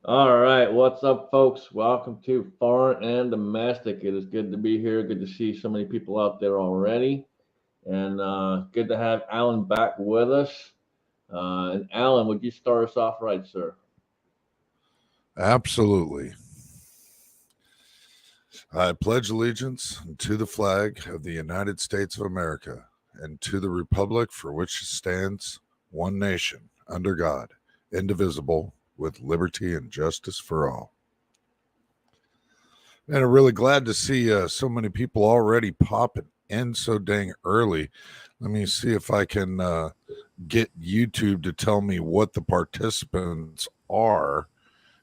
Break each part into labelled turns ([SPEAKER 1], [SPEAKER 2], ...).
[SPEAKER 1] All right, what's up, folks? Welcome to Foreign and Domestic. It is good to be here. Good to see so many people out there already, and good to have Alan back with us. And Alan, would you start us off right, sir?
[SPEAKER 2] Absolutely. I pledge allegiance to the flag of the United States of America and to the republic for which it stands, one nation, under God, indivisible, with liberty and justice for all. And I'm really glad to see so many people already popping in so dang early. Let me see if I can get YouTube to tell me what the participants are,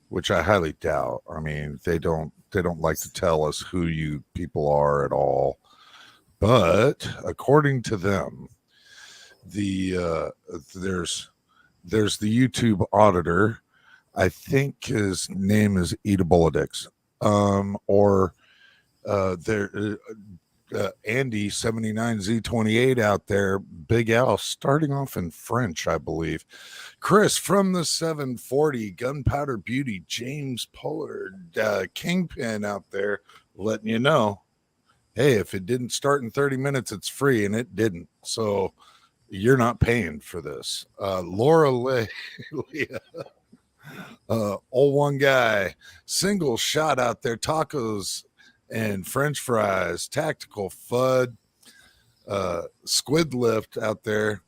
[SPEAKER 2] which I highly doubt. I mean, they don't like to tell us who you people are at all. But according to them, the there's the YouTube auditor. I think his name is Eatabolitics. Or there Andy 79Z28 out there, Big Al, starting off in French, I believe. Chris from the 740, Gunpowder Beauty, James Pollard, Kingpin out there, letting you know, hey, if it didn't start in 30 minutes, it's free, and it didn't. So you're not paying for this. Laura Leah, old one guy, single shot out there, tacos and French fries, tactical FUD, squid lift out there.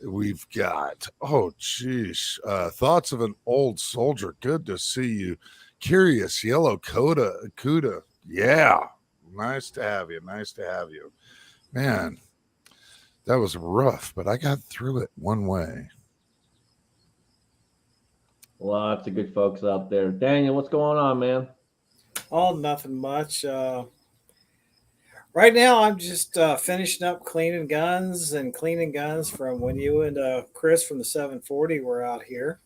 [SPEAKER 2] We've got, oh, geez, thoughts of an old soldier. Good to see you. Curious Yellow Cuda. Yeah, nice to have you. Nice to have you. Man, that was rough, but I got through it one way.
[SPEAKER 1] Lots of good folks out there. Daniel, what's going on, man?
[SPEAKER 3] Oh, nothing much. Right now, I'm just finishing up cleaning guns from when you and Chris from the 740 were out here.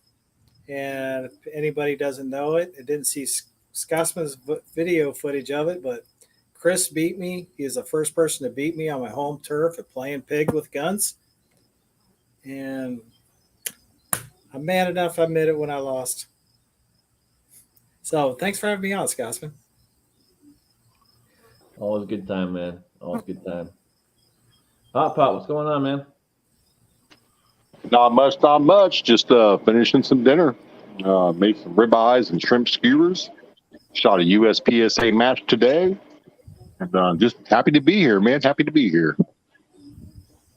[SPEAKER 3] And if anybody doesn't know it, I didn't see Scotsman's video footage of it, but Chris beat me. He is the first person to beat me on my home turf at playing pig with guns. And I'm man enough to admit it when I lost. So thanks for having me on, Scotsman.
[SPEAKER 1] Always a good time, man. Always a good time. Hot Pot, what's going on, man?
[SPEAKER 4] Not much, not much. Just finishing some dinner. Made some ribeyes and shrimp skewers. Shot a USPSA match today. And just happy to be here, man. Happy to be here.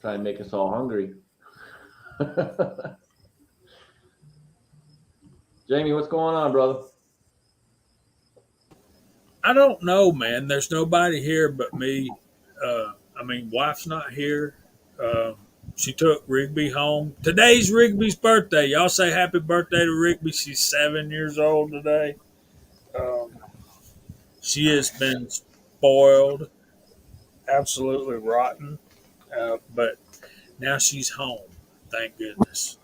[SPEAKER 1] Try and make us all hungry. Jamie, what's going on, brother?
[SPEAKER 5] I don't know, man. There's nobody here but me. Wife's not here. Uh, she took Rigby home. Today's Rigby's birthday. Y'all say happy birthday to Rigby. She's 7 years old today. Um, she has been spoiled, absolutely rotten. But now she's home. Thank goodness.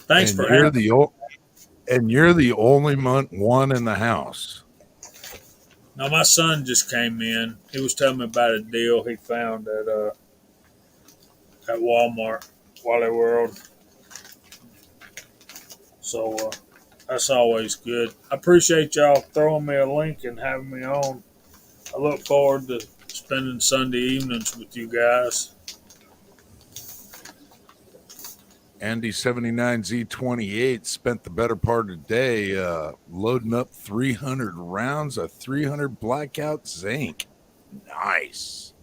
[SPEAKER 5] Thanks
[SPEAKER 2] And
[SPEAKER 5] for
[SPEAKER 2] you're
[SPEAKER 5] having.
[SPEAKER 2] the you're the only one in the house.
[SPEAKER 5] Now my son just came in. He was telling me about a deal he found at Walmart while they were on. So that's always good. I appreciate y'all throwing me a link and having me on. I look forward to spending Sunday evenings with you guys.
[SPEAKER 2] Andy 79Z28 spent the better part of the day loading up 300 rounds of 300 blackout zinc. Nice.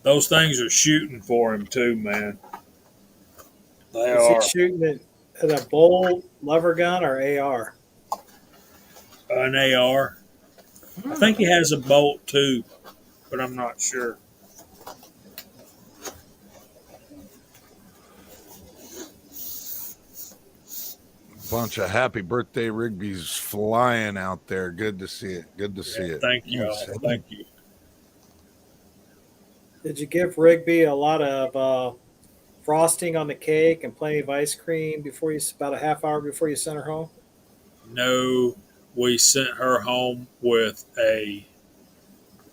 [SPEAKER 5] Those things are shooting for him too, man. They
[SPEAKER 3] Is he
[SPEAKER 5] are
[SPEAKER 3] shooting it at a bull lever gun or AR?
[SPEAKER 5] an AR. I think he has a bolt too, but I'm not sure.
[SPEAKER 2] Bunch of happy birthday Rigby's flying out there. Good to see it. Good to see
[SPEAKER 5] Yeah,
[SPEAKER 2] it.
[SPEAKER 5] thank you all. Thank you.
[SPEAKER 3] Did you give Rigby a lot of frosting on the cake and plenty of ice cream before you about a half hour before you sent her home?
[SPEAKER 5] No, we sent her home with a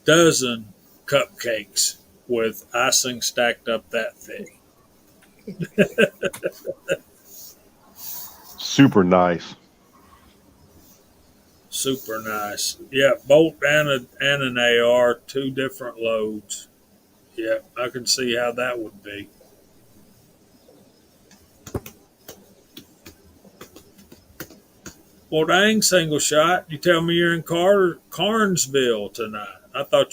[SPEAKER 5] dozen cupcakes with icing stacked up that thick.
[SPEAKER 4] Super nice.
[SPEAKER 5] Super nice. Yeah, bolt and an AR, two different loads. Yeah, I can see how that would be. Well, dang, single shot. You tell me you're in Carnesville tonight. I thought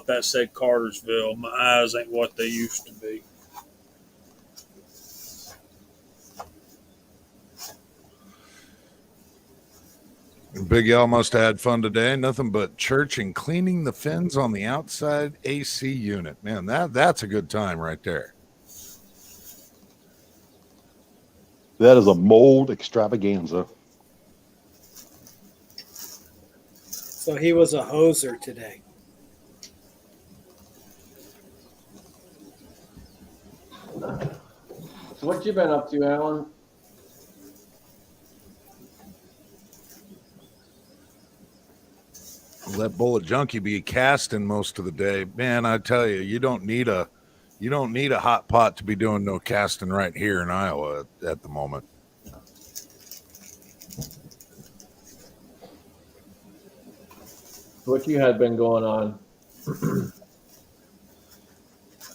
[SPEAKER 5] that said Cartersville. My eyes ain't what they used to be.
[SPEAKER 2] Big Al must have had fun today. Nothing but church and cleaning the fins on the outside AC unit. Man, that's a good time right there.
[SPEAKER 4] That is a mold extravaganza.
[SPEAKER 3] So he was a hoser today.
[SPEAKER 1] So what you been up to, Alan?
[SPEAKER 2] Let Bullet Junkie be casting most of the day. Man, I tell you, you don't need a hot pot to be doing no casting right here in Iowa at the moment.
[SPEAKER 1] What you had been going on?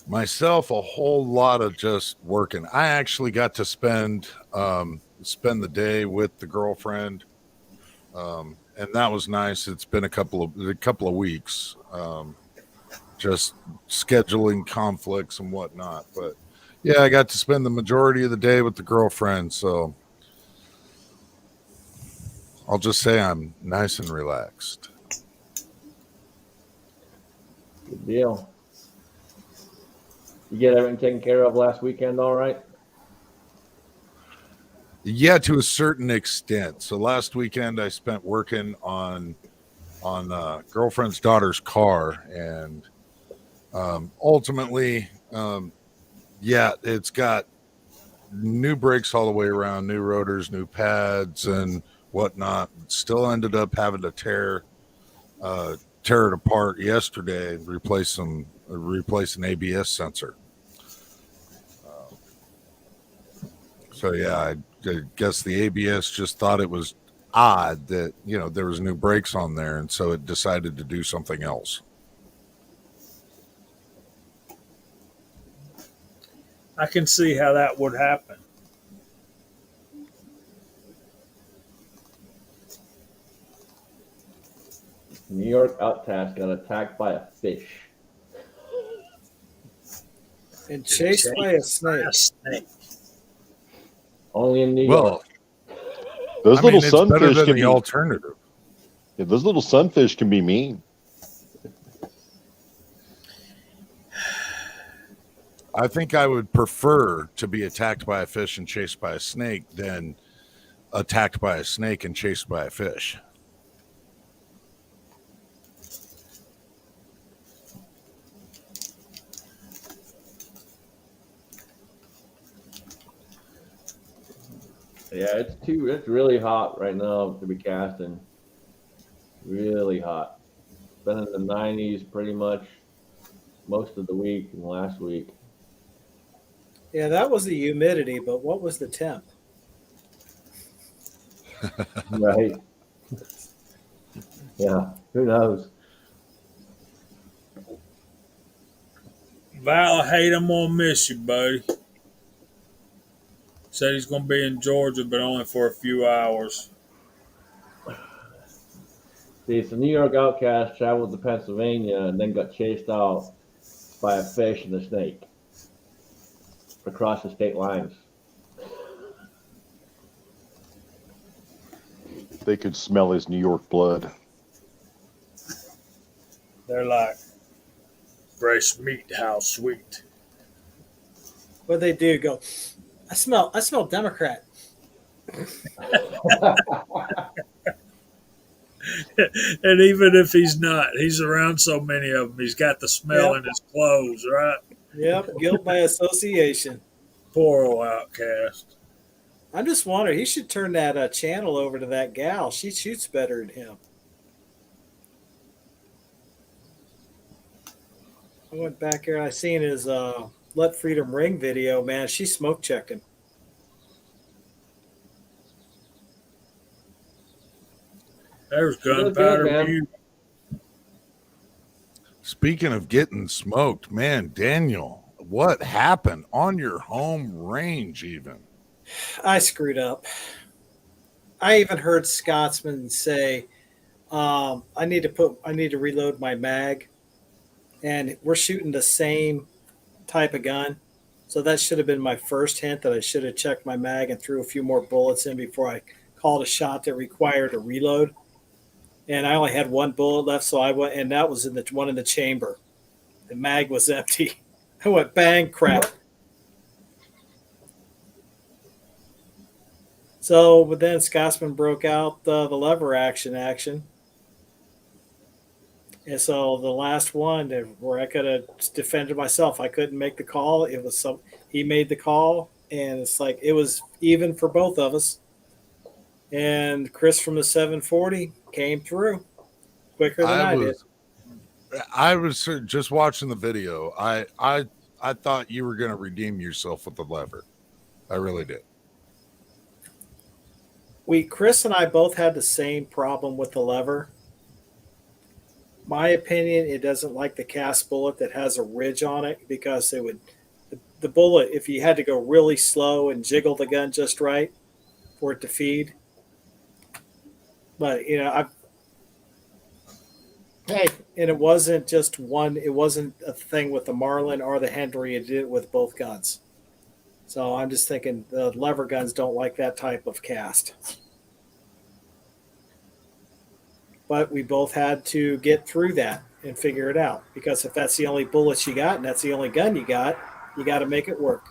[SPEAKER 2] Myself, a whole lot of just working. I actually got to spend the day with the girlfriend, and that was nice. It's been a couple of weeks, just scheduling conflicts and whatnot. But yeah, I got to spend the majority of the day with the girlfriend, so I'll just say I'm nice and relaxed.
[SPEAKER 1] Good deal. You get everything taken care of last weekend, all right?
[SPEAKER 2] Yeah, to a certain extent. So last weekend I spent working on girlfriend's daughter's car, and ultimately, yeah, it's got new brakes all the way around, new rotors, new pads, and whatnot. Still ended up having to tear it apart yesterday and replace an ABS sensor. So yeah, I guess the ABS just thought it was odd that there was new brakes on there, and so it decided to do something else.
[SPEAKER 5] I can see how that would happen.
[SPEAKER 1] New York Outcast got attacked by a fish.
[SPEAKER 3] And chased by a snake.
[SPEAKER 1] Only in New York.
[SPEAKER 2] Well,
[SPEAKER 4] Those little
[SPEAKER 2] it's better
[SPEAKER 4] sunfish
[SPEAKER 2] than
[SPEAKER 4] can
[SPEAKER 2] the
[SPEAKER 4] be
[SPEAKER 2] alternative.
[SPEAKER 4] Yeah, those little sunfish can be mean.
[SPEAKER 2] I think I would prefer to be attacked by a fish and chased by a snake than attacked by a snake and chased by a fish.
[SPEAKER 1] Yeah, it's really hot right now to be casting. Really hot. It's been in the 90s pretty much most of the week and last week.
[SPEAKER 3] Yeah, that was the humidity, but what was the temp?
[SPEAKER 1] Right. Yeah, who knows?
[SPEAKER 5] Val, I hate I'm gonna miss you, buddy. Said he's gonna be in Georgia, but only for a few hours.
[SPEAKER 1] See, so New York Outcast traveled to Pennsylvania and then got chased out by a fish and a snake across the state lines.
[SPEAKER 4] They could smell his New York blood.
[SPEAKER 5] They're like, fresh meat, how sweet.
[SPEAKER 3] What they do? Go. I smell Democrat.
[SPEAKER 5] And even if he's not, he's around so many of them. He's got the smell in his clothes, right?
[SPEAKER 3] Yep, guilt by association.
[SPEAKER 5] Poor old outcast.
[SPEAKER 3] I'm just wondering, he should turn that channel over to that gal. She shoots better than him. I went back here and I seen his Let Freedom Ring video. Man, she smoke checked him.
[SPEAKER 5] There's
[SPEAKER 1] It was good,
[SPEAKER 5] gunpowder
[SPEAKER 1] man.
[SPEAKER 5] view.
[SPEAKER 2] Speaking of getting smoked, man, Daniel, what happened on your home range even?
[SPEAKER 3] I screwed up. I even heard Scotsman say, I need to reload my mag, and we're shooting the same type of gun. So that should have been my first hint that I should have checked my mag and threw a few more bullets in before I called a shot that required a reload. And I only had one bullet left, so I went, and that was in the one in the chamber. The mag was empty. I went bang, crap. So, but then Scotsman broke out the lever action. And so the last one where I could have defended myself, I couldn't make the call. It was he made the call, and it's like it was even for both of us. And Chris from the 740 came through quicker than I did.
[SPEAKER 2] I was just watching the video. I thought you were going to redeem yourself with the lever. I really did.
[SPEAKER 3] Chris and I both had the same problem with the lever. My opinion, it doesn't like the cast bullet that has a ridge on it because it would the bullet, if you had to go really slow and jiggle the gun just right for it to feed. But and it wasn't just one. It wasn't a thing with the Marlin or the Henry. It did it with both guns. So I'm just thinking the lever guns don't like that type of cast. But we both had to get through that and figure it out, because if that's the only bullets you got and that's the only gun you got to make it work.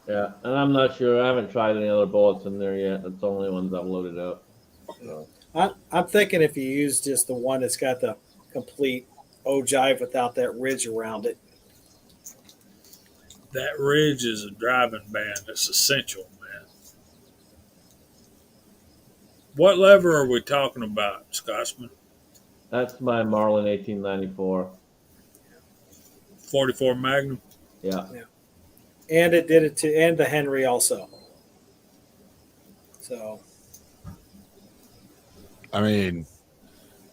[SPEAKER 1] Yeah, and I'm not sure. I haven't tried any other bullets in there yet. That's the only ones I've loaded up. So.
[SPEAKER 3] I'm thinking if you use just the one that's got the complete ogive without that ridge around it.
[SPEAKER 5] That ridge is a driving band. It's essential, man. What lever are we talking about, Scotsman?
[SPEAKER 1] That's my Marlin 1894.
[SPEAKER 5] 44 Magnum?
[SPEAKER 1] Yeah.
[SPEAKER 3] And it did it and the Henry also. So
[SPEAKER 2] I mean,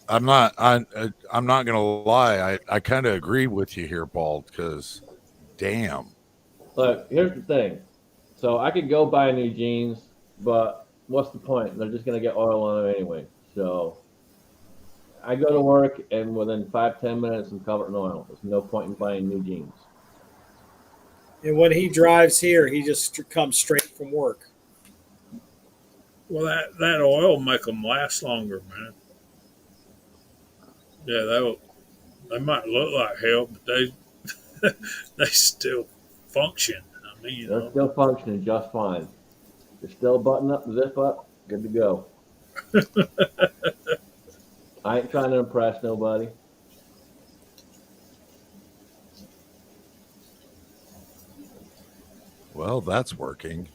[SPEAKER 2] I'm not gonna lie. I kind of agree with you here, Bald, because damn.
[SPEAKER 1] Look, here's the thing. So I could go buy new jeans, but what's the point? They're just gonna get oil on them anyway. So I go to work, and within 5-10 minutes, I'm covered in oil. There's no point in buying new jeans.
[SPEAKER 3] and when he drives here, he just comes straight from work.
[SPEAKER 5] Well, that oil will make them last longer, man. Yeah, they might look like hell, but they still function. I mean,
[SPEAKER 1] They're still functioning just fine. They're still button up, zip up, good to go. I ain't trying to impress nobody.
[SPEAKER 2] Well, that's working.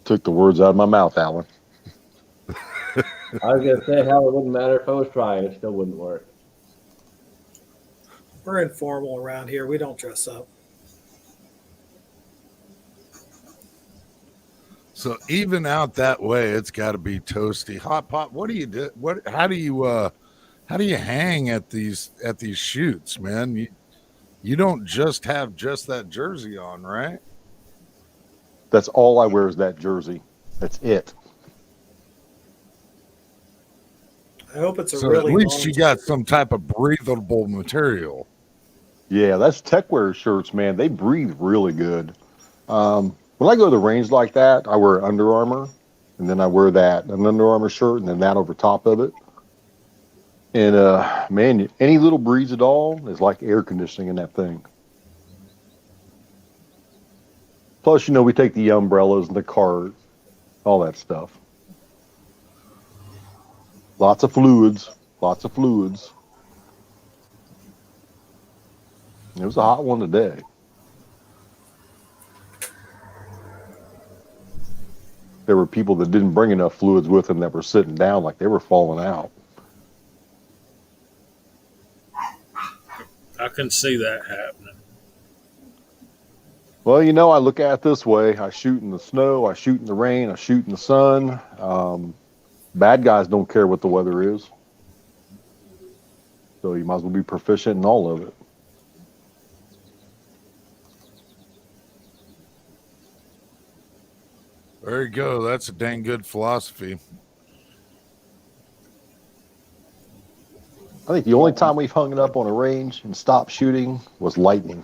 [SPEAKER 4] Took the words out of my mouth, Alan.
[SPEAKER 1] I was gonna say, hell, it wouldn't matter if I was trying; it still wouldn't work.
[SPEAKER 3] We're informal around here. We don't dress up.
[SPEAKER 2] So even out that way, it's got to be toasty. Hot pot. What do you do? How do you hang at these shoots, man? You don't just have just that jersey on, right?
[SPEAKER 4] That's all I wear is that jersey. That's it.
[SPEAKER 3] I hope it's a
[SPEAKER 2] So
[SPEAKER 3] really
[SPEAKER 2] at least
[SPEAKER 3] long
[SPEAKER 2] you got some type of breathable material.
[SPEAKER 4] Yeah, that's techwear shirts, man. They breathe really good. When I go to the range like that, I wear Under Armour, and then I wear an Under Armour shirt, and then that over top of it. And man, any little breeze at all is like air conditioning in that thing. Plus, we take the umbrellas and the cart, all that stuff. Lots of fluids. It was a hot one today. There were people that didn't bring enough fluids with them that were sitting down like they were falling out.
[SPEAKER 5] I can see that happening.
[SPEAKER 4] Well, you know, I look at it this way: I shoot in the snow, I shoot in the rain, I shoot in the sun. Bad guys don't care what the weather is, so you might as well be proficient in all of it.
[SPEAKER 2] There you go. That's a dang good philosophy.
[SPEAKER 4] I think the only time we've hung it up on a range and stopped shooting was lightning.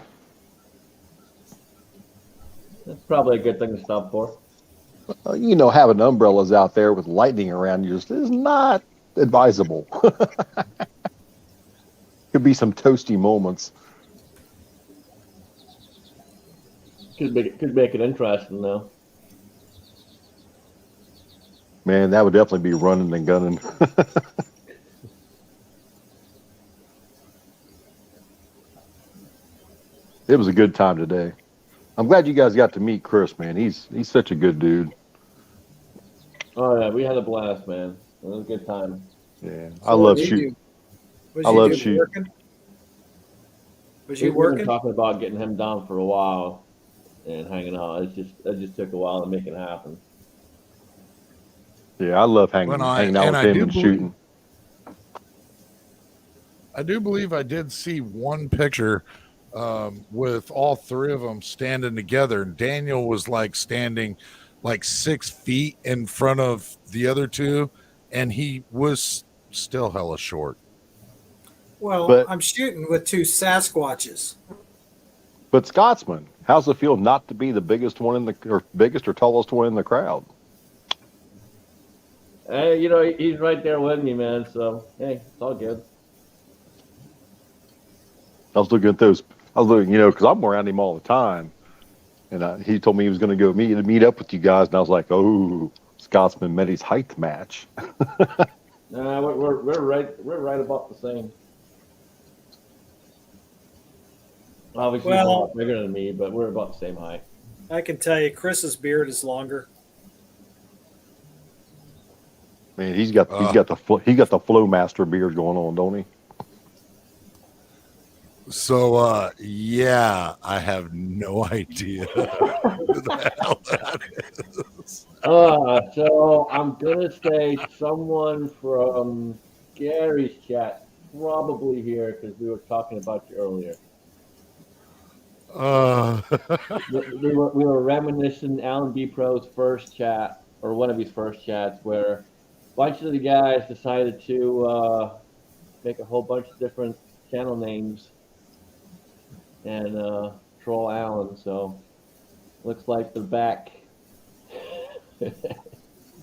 [SPEAKER 1] That's probably a good thing to stop for.
[SPEAKER 4] You know, having umbrellas out there with lightning around you is not advisable. Could be some toasty moments.
[SPEAKER 1] Could make it interesting though.
[SPEAKER 4] Man, that would definitely be running and gunning. It was a good time today. I'm glad you guys got to meet Chris, man. He's such a good dude.
[SPEAKER 1] Oh yeah, we had a blast, man. It was a good time.
[SPEAKER 4] Yeah,
[SPEAKER 3] So
[SPEAKER 4] I
[SPEAKER 3] what
[SPEAKER 4] love
[SPEAKER 3] did you
[SPEAKER 4] shooting.
[SPEAKER 3] do? Was
[SPEAKER 4] I
[SPEAKER 3] you
[SPEAKER 4] love
[SPEAKER 3] doing
[SPEAKER 4] shooting.
[SPEAKER 3] working? Was you
[SPEAKER 1] We've been
[SPEAKER 3] working?
[SPEAKER 1] talking about getting him down for a while and hanging out. It just took a while to make it happen.
[SPEAKER 4] Yeah, I love
[SPEAKER 2] When
[SPEAKER 4] hanging out with him and shooting.
[SPEAKER 2] I do believe I did see one picture with all three of them standing together. And Daniel was like standing like 6 feet in front of the other two, and he was still hella short.
[SPEAKER 3] Well,
[SPEAKER 4] But
[SPEAKER 3] I'm shooting with two Sasquatches.
[SPEAKER 4] but Scotsman, how's it feel not to be the biggest one in the or biggest or tallest one in the crowd?
[SPEAKER 1] Hey, you know, he's right there with me, man. So hey, it's all good.
[SPEAKER 4] I was looking at those. I was looking, you know, because I'm around him all the time, and he told me he was going to go meet up with you guys, and I was like, oh, Scotsman met his height match.
[SPEAKER 1] Nah, we're right about the same. Obviously, he's a
[SPEAKER 3] Well,
[SPEAKER 1] lot bigger than me, but we're about the same height.
[SPEAKER 3] I can tell you, Chris's beard is longer.
[SPEAKER 4] Man, he's got the Flowmaster beard going on, don't he?
[SPEAKER 2] So yeah, I have no idea who the hell that is.
[SPEAKER 1] So I'm gonna say someone from Gary's chat probably here because we were talking about you earlier.
[SPEAKER 2] Uh,
[SPEAKER 1] We were reminiscing AllenBePro's first chat or one of his first chats where a bunch of the guys decided to make a whole bunch of different channel names and troll Allen. So looks like they're back.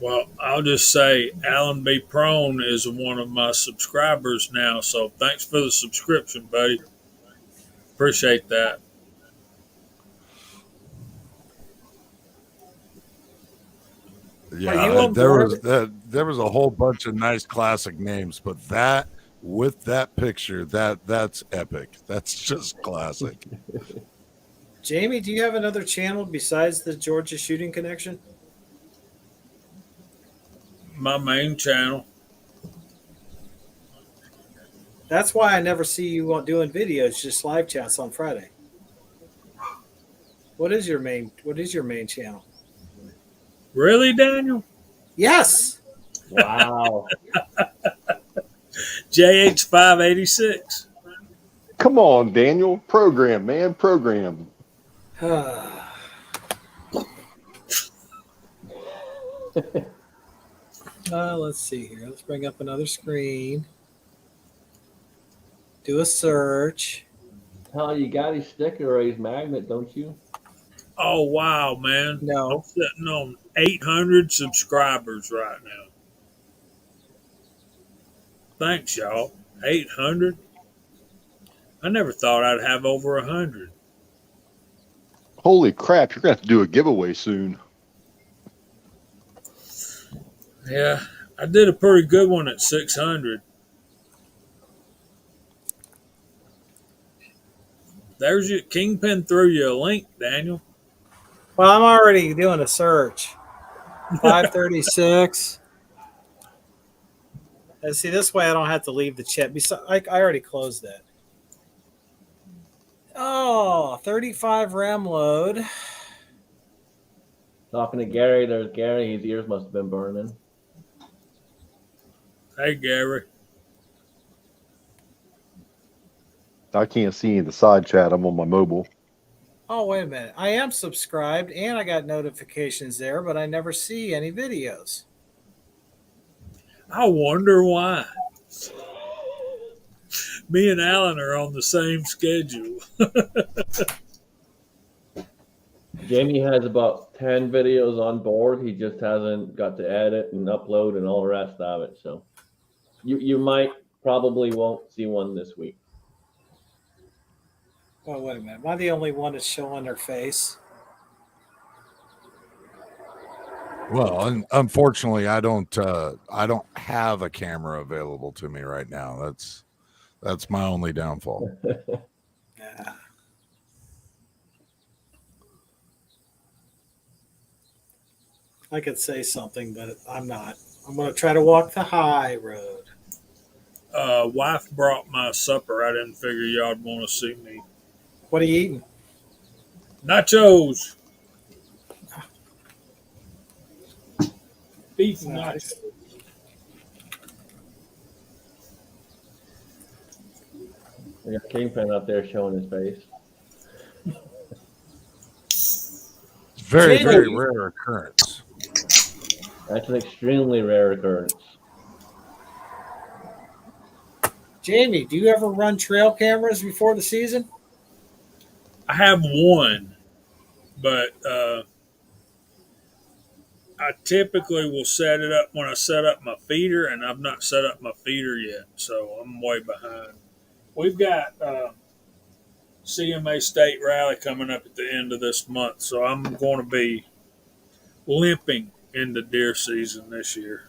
[SPEAKER 5] Well, I'll just say Alan B. Prone is one of my subscribers now, so thanks for the subscription, buddy. Appreciate that.
[SPEAKER 3] Are you
[SPEAKER 2] yeah,
[SPEAKER 3] on board?
[SPEAKER 2] there was a whole bunch of nice classic names, but that with that picture, that's epic. That's just classic.
[SPEAKER 3] Jamie, do you have another channel besides the Georgia Shooting Connection?
[SPEAKER 5] My main channel.
[SPEAKER 3] That's why I never see you doing videos, just live chats on Friday. What is your main channel?
[SPEAKER 5] Really, Daniel?
[SPEAKER 3] Yes.
[SPEAKER 1] Wow.
[SPEAKER 5] JH586.
[SPEAKER 4] Come on, Daniel, program, man, program.
[SPEAKER 3] Let's see here. Let's bring up another screen. Do a search.
[SPEAKER 1] Hell, you got his sticker or his magnet, don't you?
[SPEAKER 5] Oh, wow, man.
[SPEAKER 3] No.
[SPEAKER 5] I'm sitting on 800 subscribers right now. Thanks, y'all. 800? I never thought I'd have over 100.
[SPEAKER 4] Holy crap, you're going to have to do a giveaway soon.
[SPEAKER 5] Yeah, I did a pretty good one at 600. There's your Kingpin threw you a link, Daniel.
[SPEAKER 3] Well, I'm already doing a search. 536. And see, this way I don't have to leave the chat. I already closed that. Oh, 35 ram load.
[SPEAKER 1] Talking to Gary, there's Gary. His ears must have been burning.
[SPEAKER 5] Hey, Gary.
[SPEAKER 4] I can't see in the side chat. I'm on my mobile.
[SPEAKER 3] Oh, wait a minute. I am subscribed and I got notifications there, but I never see any videos.
[SPEAKER 5] I wonder why. Me and Allen are on the same schedule.
[SPEAKER 1] Jamie has about 10 videos on board. He just hasn't got to edit and upload and all the rest of it. So you might probably won't see one this week.
[SPEAKER 3] Oh, wait a minute. Am I the only one that's showing their face?
[SPEAKER 2] Well, unfortunately, I don't have a camera available to me right now. That's my only downfall.
[SPEAKER 3] Yeah. I could say something, but I'm not. I'm going to try to walk the high road.
[SPEAKER 5] Wife brought my supper. I didn't figure y'all'd want to see me.
[SPEAKER 3] What are you eating?
[SPEAKER 5] Nachos. Beef
[SPEAKER 3] Nice.
[SPEAKER 5] nachos.
[SPEAKER 1] We got Kingpin out there showing his face.
[SPEAKER 2] Very,
[SPEAKER 3] Jamie.
[SPEAKER 2] very rare occurrence.
[SPEAKER 1] That's an extremely rare occurrence.
[SPEAKER 3] Jamie, do you ever run trail cameras before the season?
[SPEAKER 5] I have one, but I typically will set it up when I set up my feeder, and I've not set up my feeder yet, so I'm way behind. We've got CMA State Rally coming up at the end of this month, so I'm going to be limping into deer season this year.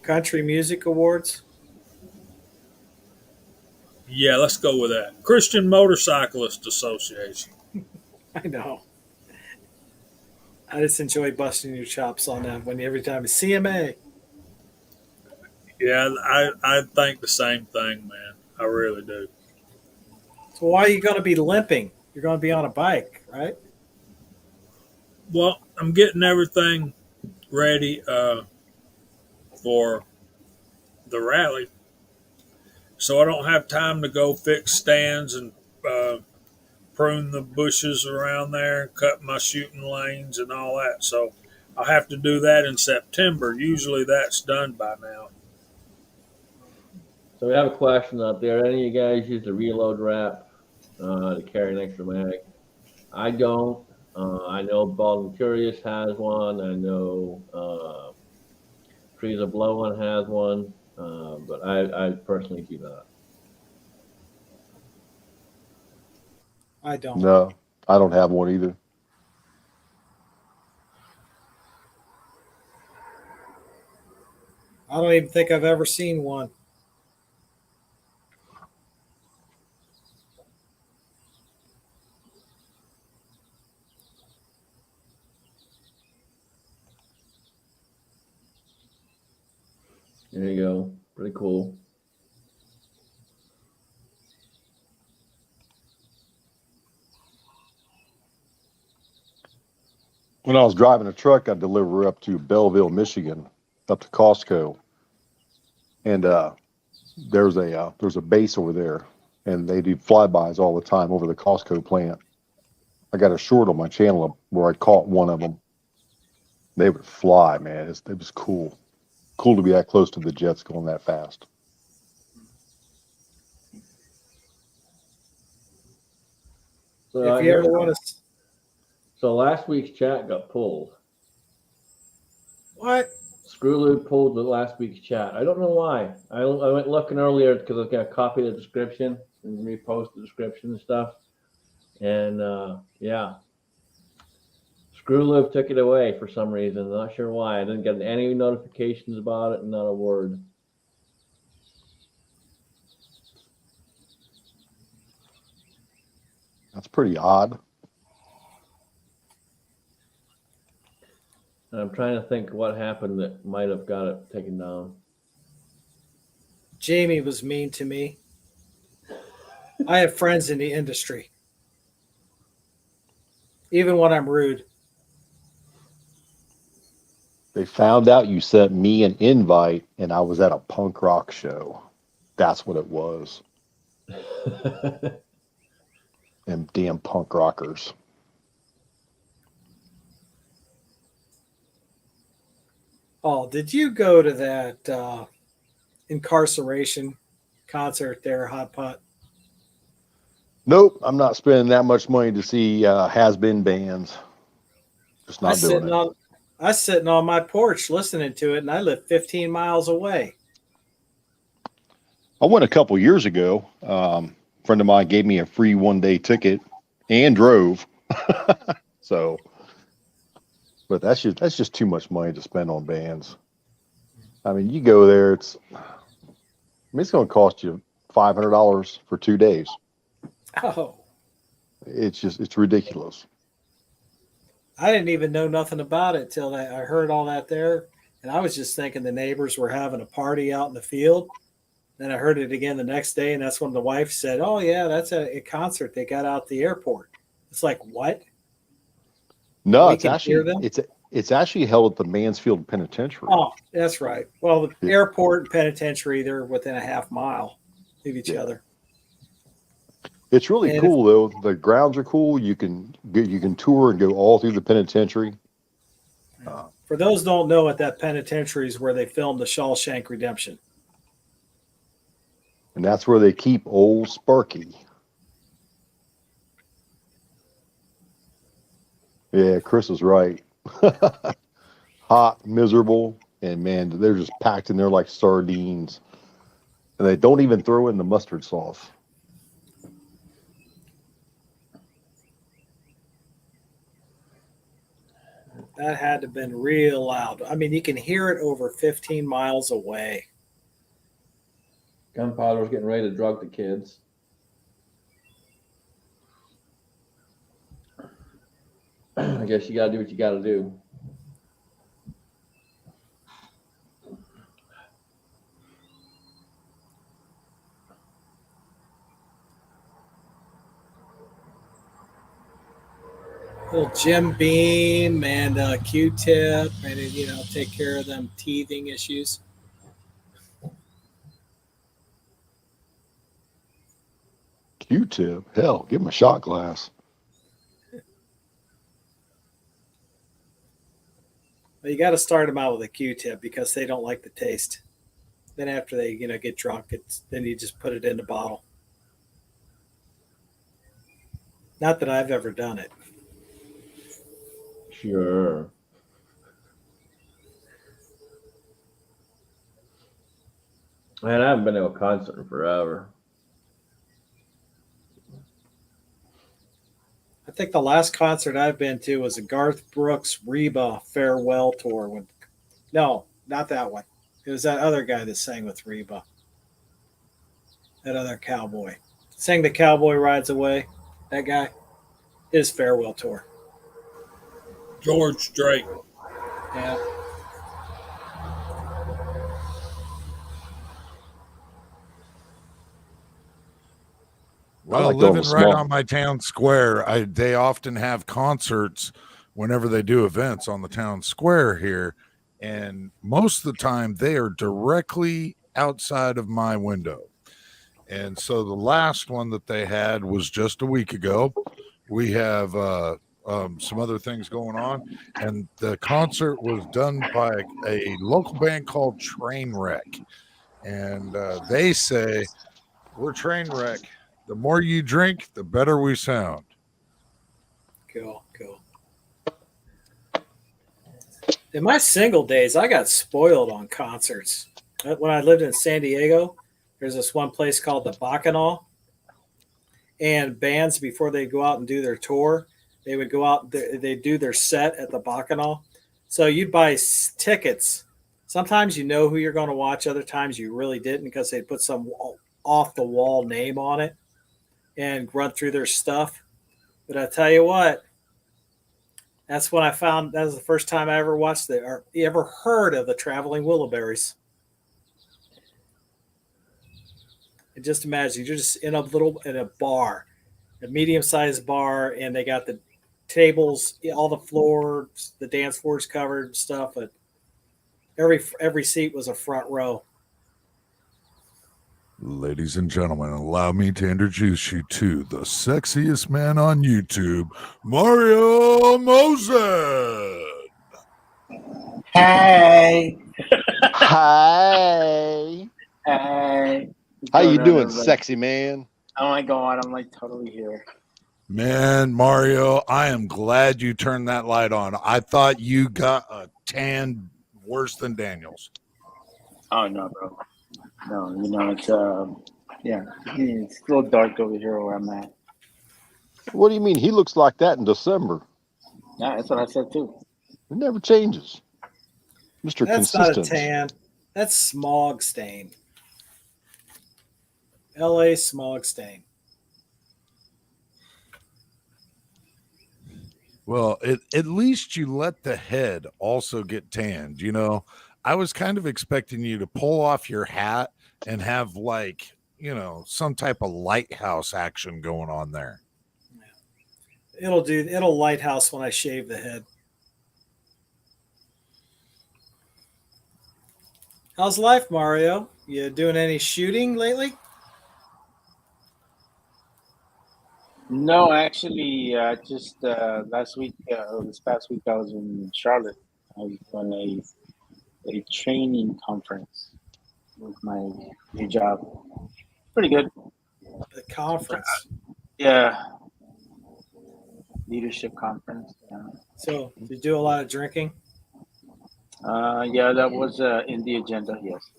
[SPEAKER 3] Country Music Awards?
[SPEAKER 5] Yeah, let's go with that. Christian Motorcyclist Association.
[SPEAKER 3] I know. I just enjoy busting your chops on that when every time it's CMA.
[SPEAKER 5] Yeah, I think the same thing, man. I really do.
[SPEAKER 3] So why are you going to be limping? You're going to be on a bike, right?
[SPEAKER 5] Well, I'm getting everything ready for the rally, so I don't have time to go fix stands and prune the bushes around there, cut my shooting lanes and all that. So I'll have to do that in September. Usually that's done by now.
[SPEAKER 1] So we have a question out there. Any of you guys use the reload wrap to carry an extra mag? I don't. I know Bald and Curious has one. I know Trees of Blowing has one, but I personally do not.
[SPEAKER 3] I don't.
[SPEAKER 4] No, I don't have one either.
[SPEAKER 3] I don't even think I've ever seen one.
[SPEAKER 1] There you go. Pretty cool.
[SPEAKER 4] When I was driving a truck, I deliver up to Belleville, Michigan, up to Costco, and there's a base over there, and they do flybys all the time over the Costco plant. I got a short on my channel where I caught one of them. They would fly, man. It was cool. Cool to be that close to the jets going that fast.
[SPEAKER 1] So
[SPEAKER 3] If you ever want to.
[SPEAKER 1] So last week's chat got pulled.
[SPEAKER 3] What?
[SPEAKER 1] Screwloop pulled the last week's chat. I don't know why. I went looking earlier because I was going to copy the description and repost the description and stuff. And yeah, Screwloop took it away for some reason. Not sure why. I didn't get any notifications about it, not a word.
[SPEAKER 4] That's pretty odd.
[SPEAKER 1] And I'm trying to think what happened that might have got it taken down.
[SPEAKER 3] Jamie was mean to me. I have friends in the industry, even when I'm rude.
[SPEAKER 4] They found out you sent me an invite and I was at a punk rock show. That's what it was. Them damn punk rockers.
[SPEAKER 3] Oh, did you go to that incarceration concert there, Hot Pot?
[SPEAKER 4] Nope, I'm not spending that much money to see has-been bands. Just
[SPEAKER 3] I
[SPEAKER 4] not doing
[SPEAKER 3] sitting
[SPEAKER 4] it.
[SPEAKER 3] on I sitting on my porch listening to it, and I live 15 miles away.
[SPEAKER 4] I went a couple years ago. A friend of mine gave me a free one-day ticket and drove. So, but that's just too much money to spend on bands. I mean, you go there, it's going to cost you $500 for 2 days.
[SPEAKER 3] Oh,
[SPEAKER 4] It's ridiculous.
[SPEAKER 3] I didn't even know nothing about it till I heard all that there, and I was just thinking the neighbors were having a party out in the field. Then I heard it again the next day, and that's when the wife said, "Oh yeah, that's a concert they got out at the airport." It's like, what?
[SPEAKER 4] No,
[SPEAKER 3] We can hear them?
[SPEAKER 4] it's actually held at the Mansfield Penitentiary.
[SPEAKER 3] Oh, that's right. Well, the
[SPEAKER 4] Yeah.
[SPEAKER 3] airport and penitentiary, they're within a half mile of each
[SPEAKER 4] Yeah.
[SPEAKER 3] other.
[SPEAKER 4] It's really
[SPEAKER 3] And
[SPEAKER 4] cool though. The grounds are cool. You can tour and go all through the penitentiary.
[SPEAKER 3] For those who don't know, at that penitentiary is where they filmed the Shawshank Redemption.
[SPEAKER 4] And that's where they keep old Sparky. Yeah, Chris is right. Hot, miserable, and man, they're just packed in there like sardines. And they don't even throw in the mustard sauce.
[SPEAKER 3] That had to have been real loud. I mean, you can hear it over 15 miles away.
[SPEAKER 1] Gunpowder's getting ready to drug the kids. I guess you gotta do what you gotta do.
[SPEAKER 3] Little Jim Beam and Q-Tip, and take care of them teething issues.
[SPEAKER 4] Q-tip, hell, give him a shot glass.
[SPEAKER 3] Well, you got to start them out with a Q-Tip because they don't like the taste. Then after they get drunk, then you just put it in the bottle. Not that I've ever done it.
[SPEAKER 1] Sure. Man, I haven't been to a concert in forever.
[SPEAKER 3] I think the last concert I've been to was a Garth Brooks Reba farewell tour. No, not that one. It was that other guy that sang with Reba. That other cowboy. Sang The Cowboy Rides Away. That guy. His farewell tour.
[SPEAKER 5] George Strait.
[SPEAKER 3] Yeah.
[SPEAKER 2] Well,
[SPEAKER 4] like going
[SPEAKER 2] living
[SPEAKER 4] with
[SPEAKER 2] right
[SPEAKER 4] small-
[SPEAKER 2] on my town square, they often have concerts whenever they do events on the town square here. And most of the time, they are directly outside of my window. And so the last one that they had was just a week ago. We have some other things going on. And the concert was done by a local band called Trainwreck. And they say, we're Trainwreck. The more you drink, the better we sound.
[SPEAKER 3] Cool. In my single days, I got spoiled on concerts. When I lived in San Diego, there's this one place called the Bacchanal. And bands, before they go out and do their tour, they would go out, they do their set at the Bacchanal. So you'd buy tickets. Sometimes you know who you're going to watch. Other times you really didn't because they put some off-the-wall name on it and run through their stuff. But I tell you what, that's when I found that was the first time I ever watched or ever heard of the Traveling Wilburys. And just imagine you're just in a bar, a medium-sized bar, and they got the tables, all the floors, the dance floors covered and stuff, but every seat was a front row.
[SPEAKER 2] Ladies and gentlemen, allow me to introduce you to the sexiest man on YouTube, Mario Moses.
[SPEAKER 6] Hey.
[SPEAKER 7] Hi.
[SPEAKER 6] Hey.
[SPEAKER 7] How you doing, sexy man?
[SPEAKER 6] Oh my God, I'm like totally here.
[SPEAKER 2] Man, Mario, I am glad you turned that light on. I thought you got a tan worse than Daniel's.
[SPEAKER 6] Oh no, bro. No, it's it's a little dark over here where I'm at.
[SPEAKER 7] What do you mean? He looks like that in December.
[SPEAKER 6] Yeah, that's what I said too.
[SPEAKER 7] It never changes. Mr.
[SPEAKER 3] That's
[SPEAKER 7] Consistent.
[SPEAKER 3] not a tan. That's smog stain. LA smog stain.
[SPEAKER 2] Well, at least you let the head also get tanned. You know, I was kind of expecting you to pull off your hat and have like, you know, some type of lighthouse action going on there.
[SPEAKER 3] It'll lighthouse when I shave the head. How's life, Mario? You doing any shooting lately?
[SPEAKER 6] No, actually, just last week, this past week, I was in Charlotte. I was on a training conference with my new job. Pretty good.
[SPEAKER 3] The conference.
[SPEAKER 6] Yeah. Leadership conference. Yeah.
[SPEAKER 3] So you do a lot of drinking?
[SPEAKER 6] Yeah, that was in the agenda, yes.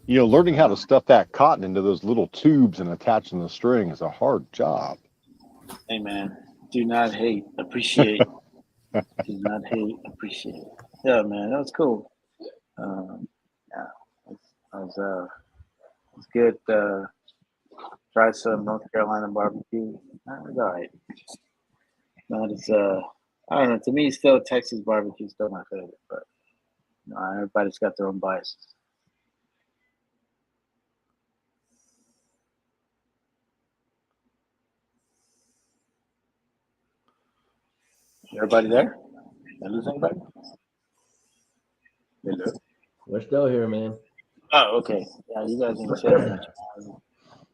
[SPEAKER 7] You know, learning how to stuff that cotton into those little tubes and attaching the string is a hard job.
[SPEAKER 6] Hey, man, do not hate, appreciate. Do not hate, appreciate. Yeah, man, that was cool. Yeah, it was good. Try some North Carolina barbecue. That was all right. Not as I don't know. To me, still Texas barbecue is still my favorite, but you know, everybody's got their own biases. Everybody there? Did I lose anybody? Hello?
[SPEAKER 1] We're still here, man.
[SPEAKER 6] Oh, okay. Yeah, you guys didn't say much.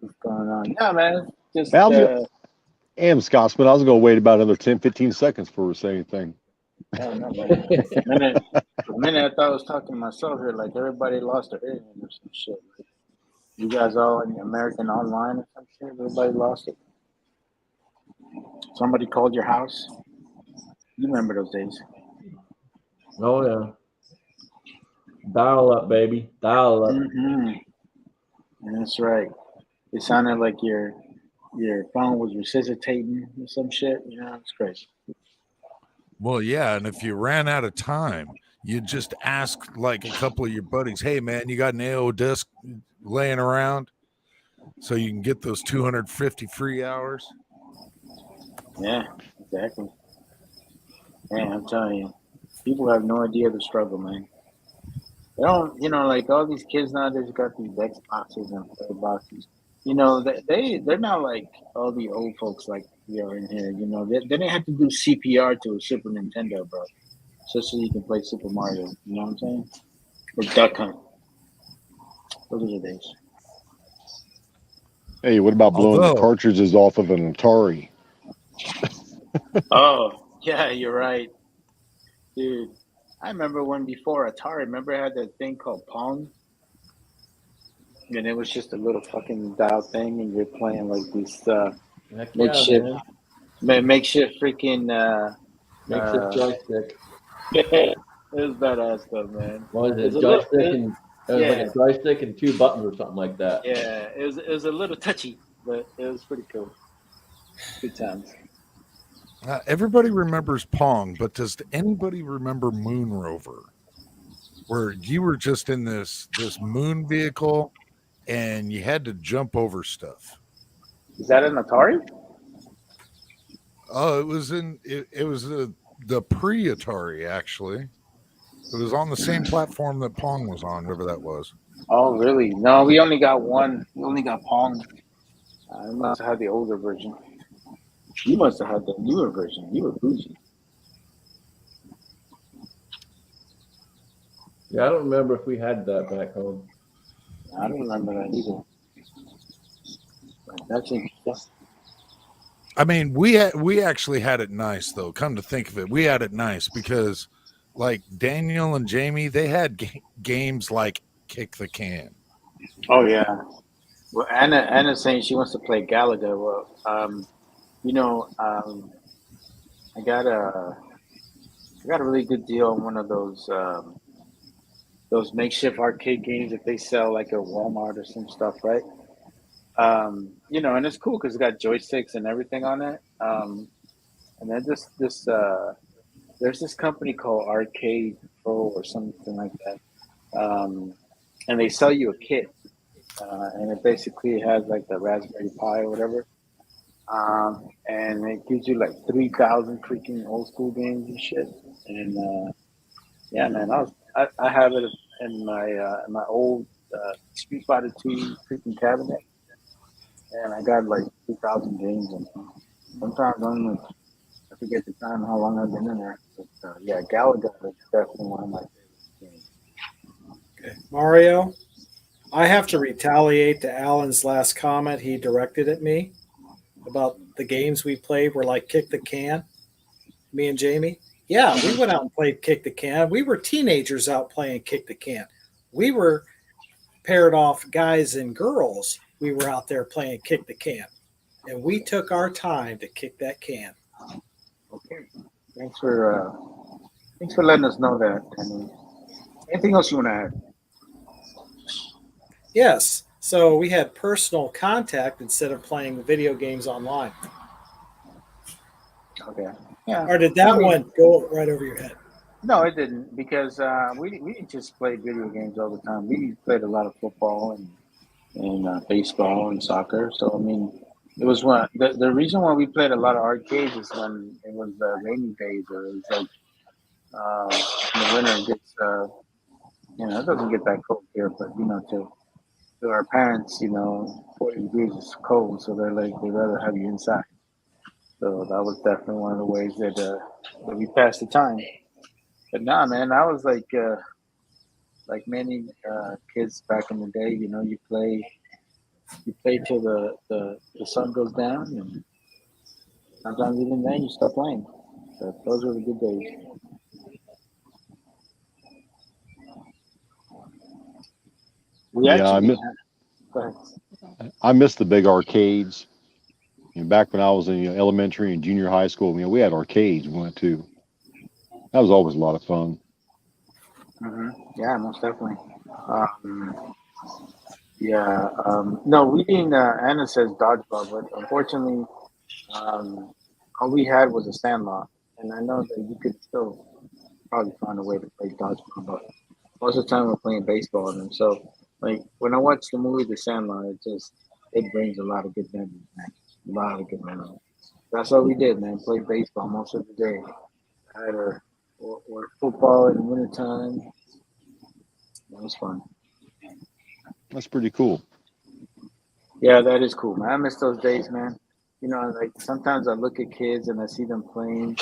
[SPEAKER 6] What's going on? Yeah, man. Just
[SPEAKER 7] Am Scotsman, I was going to wait about another 10, 15 seconds before we say anything.
[SPEAKER 6] I don't know, man. For a minute, I thought I was talking to myself here, like everybody lost their hearing or some shit. Like, you guys all in American Online or some shit? Everybody lost it. Somebody called your house. You remember those days?
[SPEAKER 1] Oh yeah. Dial up, baby. Dial up.
[SPEAKER 6] Mm-hmm. That's right. It sounded like your phone was resuscitating or some shit. You know, it's crazy.
[SPEAKER 2] Well, yeah, and if you ran out of time, you just ask like a couple of your buddies, "Hey, man, you got an AO disc laying around, so you can get those 250 free hours?"
[SPEAKER 6] Yeah, exactly. Man, I'm telling you, people have no idea the struggle, man. They don't, you know, like all these kids nowadays got these Xboxes and Playboxes. You know, they're not like all the old folks like we are in here. You know, they didn't have to do CPR to a Super Nintendo, bro, just so you can play Super Mario. You know what I'm saying? Or Duck Hunt. Those are the days.
[SPEAKER 7] Hey, what about blowing the cartridges off of an Atari?
[SPEAKER 6] Oh, yeah, you're right. Dude, I remember when before Atari, remember it had that thing called Pong? And it was just a little fucking dial thing, and you're playing like this makeshift freaking
[SPEAKER 1] makeshift joystick.
[SPEAKER 6] It was badass though, man.
[SPEAKER 1] What was it? Joystick and it was like a joystick and two buttons or something like that.
[SPEAKER 6] Yeah, it was a little touchy, but it was pretty cool. Good times.
[SPEAKER 2] Everybody remembers Pong, but does anybody remember Moon Rover, where you were just in this moon vehicle and you had to jump over stuff?
[SPEAKER 6] Is that an Atari?
[SPEAKER 2] Oh, it was the pre-Atari, actually. It was on the same platform that Pong was on, whatever that was.
[SPEAKER 6] Oh, really? No, we only got one. We only got Pong. I must have had the older version. You must have had the newer version. You were bougie.
[SPEAKER 1] Yeah, I don't remember if we had that back home.
[SPEAKER 6] I don't remember that either. But that's interesting.
[SPEAKER 2] I mean, we actually had it nice though. Come to think of it, we had it nice because, like Daniel and Jamie, they had games like Kick the Can.
[SPEAKER 6] Oh yeah. Well, Anna's saying she wants to play Galaga. Well, you know, I got a I got a really good deal on one of those makeshift arcade games that they sell like at Walmart or some stuff, right? You know, and it's cool because it's got joysticks and everything on it. And then there's this company called Arcade Pro or something like that, and they sell you a kit, and it basically has like the Raspberry Pi or whatever, and it gives you like 3,000 freaking old school games and shit. And yeah, man, I have it in my old Street Fighter 2 freaking cabinet, and I got like 2,000 games in there. Sometimes I forget the time how long I've been in there, but yeah, Galaga is definitely one of my favorite games.
[SPEAKER 3] Okay. Mario, I have to retaliate to Alan's last comment he directed at me about the games we played were like kick the can, me and Jamie. Yeah, we went out and played kick the can. We were teenagers out playing kick the can. We were paired off guys and girls. We were out there playing kick the can. And we took our time to kick that can.
[SPEAKER 6] Okay, thanks for letting us know that. I mean, anything else you want to add?
[SPEAKER 3] Yes, so we had personal contact instead of playing video games online.
[SPEAKER 6] Okay. Yeah.
[SPEAKER 3] Or did that one go right over your head?
[SPEAKER 6] No, it didn't because we didn't just play video games all the time. We played a lot of football and baseball and soccer. So I mean, it was one the reason why we played a lot of arcades is when it was rainy days or it was like in the winter it gets you know it doesn't get that cold here, but you know to our parents, you know, 40 degrees is cold, so they'd rather have you inside. So that was definitely one of the ways that we passed the time. But nah, man, I was like many kids back in the day. You know, you play till the sun goes down, and sometimes even then you stop playing. So those were the good days. We
[SPEAKER 7] Yeah,
[SPEAKER 6] actually go ahead.
[SPEAKER 7] I miss the big arcades. You know, back when I was in elementary and junior high school, we had arcades we went to. That was always a lot of fun.
[SPEAKER 6] Yeah, most definitely. Yeah, no, we didn't. Anna says dodgeball, but unfortunately, all we had was a sandlot, and I know that you could still probably find a way to play dodgeball, but most of the time we're playing baseball, and so like when I watch the movie The Sandlot, it brings a lot of good memories, man. A lot of good memories. That's what we did, man. Play baseball most of the day, either or football in the wintertime. That was fun.
[SPEAKER 7] That's pretty cool.
[SPEAKER 6] Yeah, that is cool, man. I miss those days, man. You know, like sometimes I look at kids and I see them playing.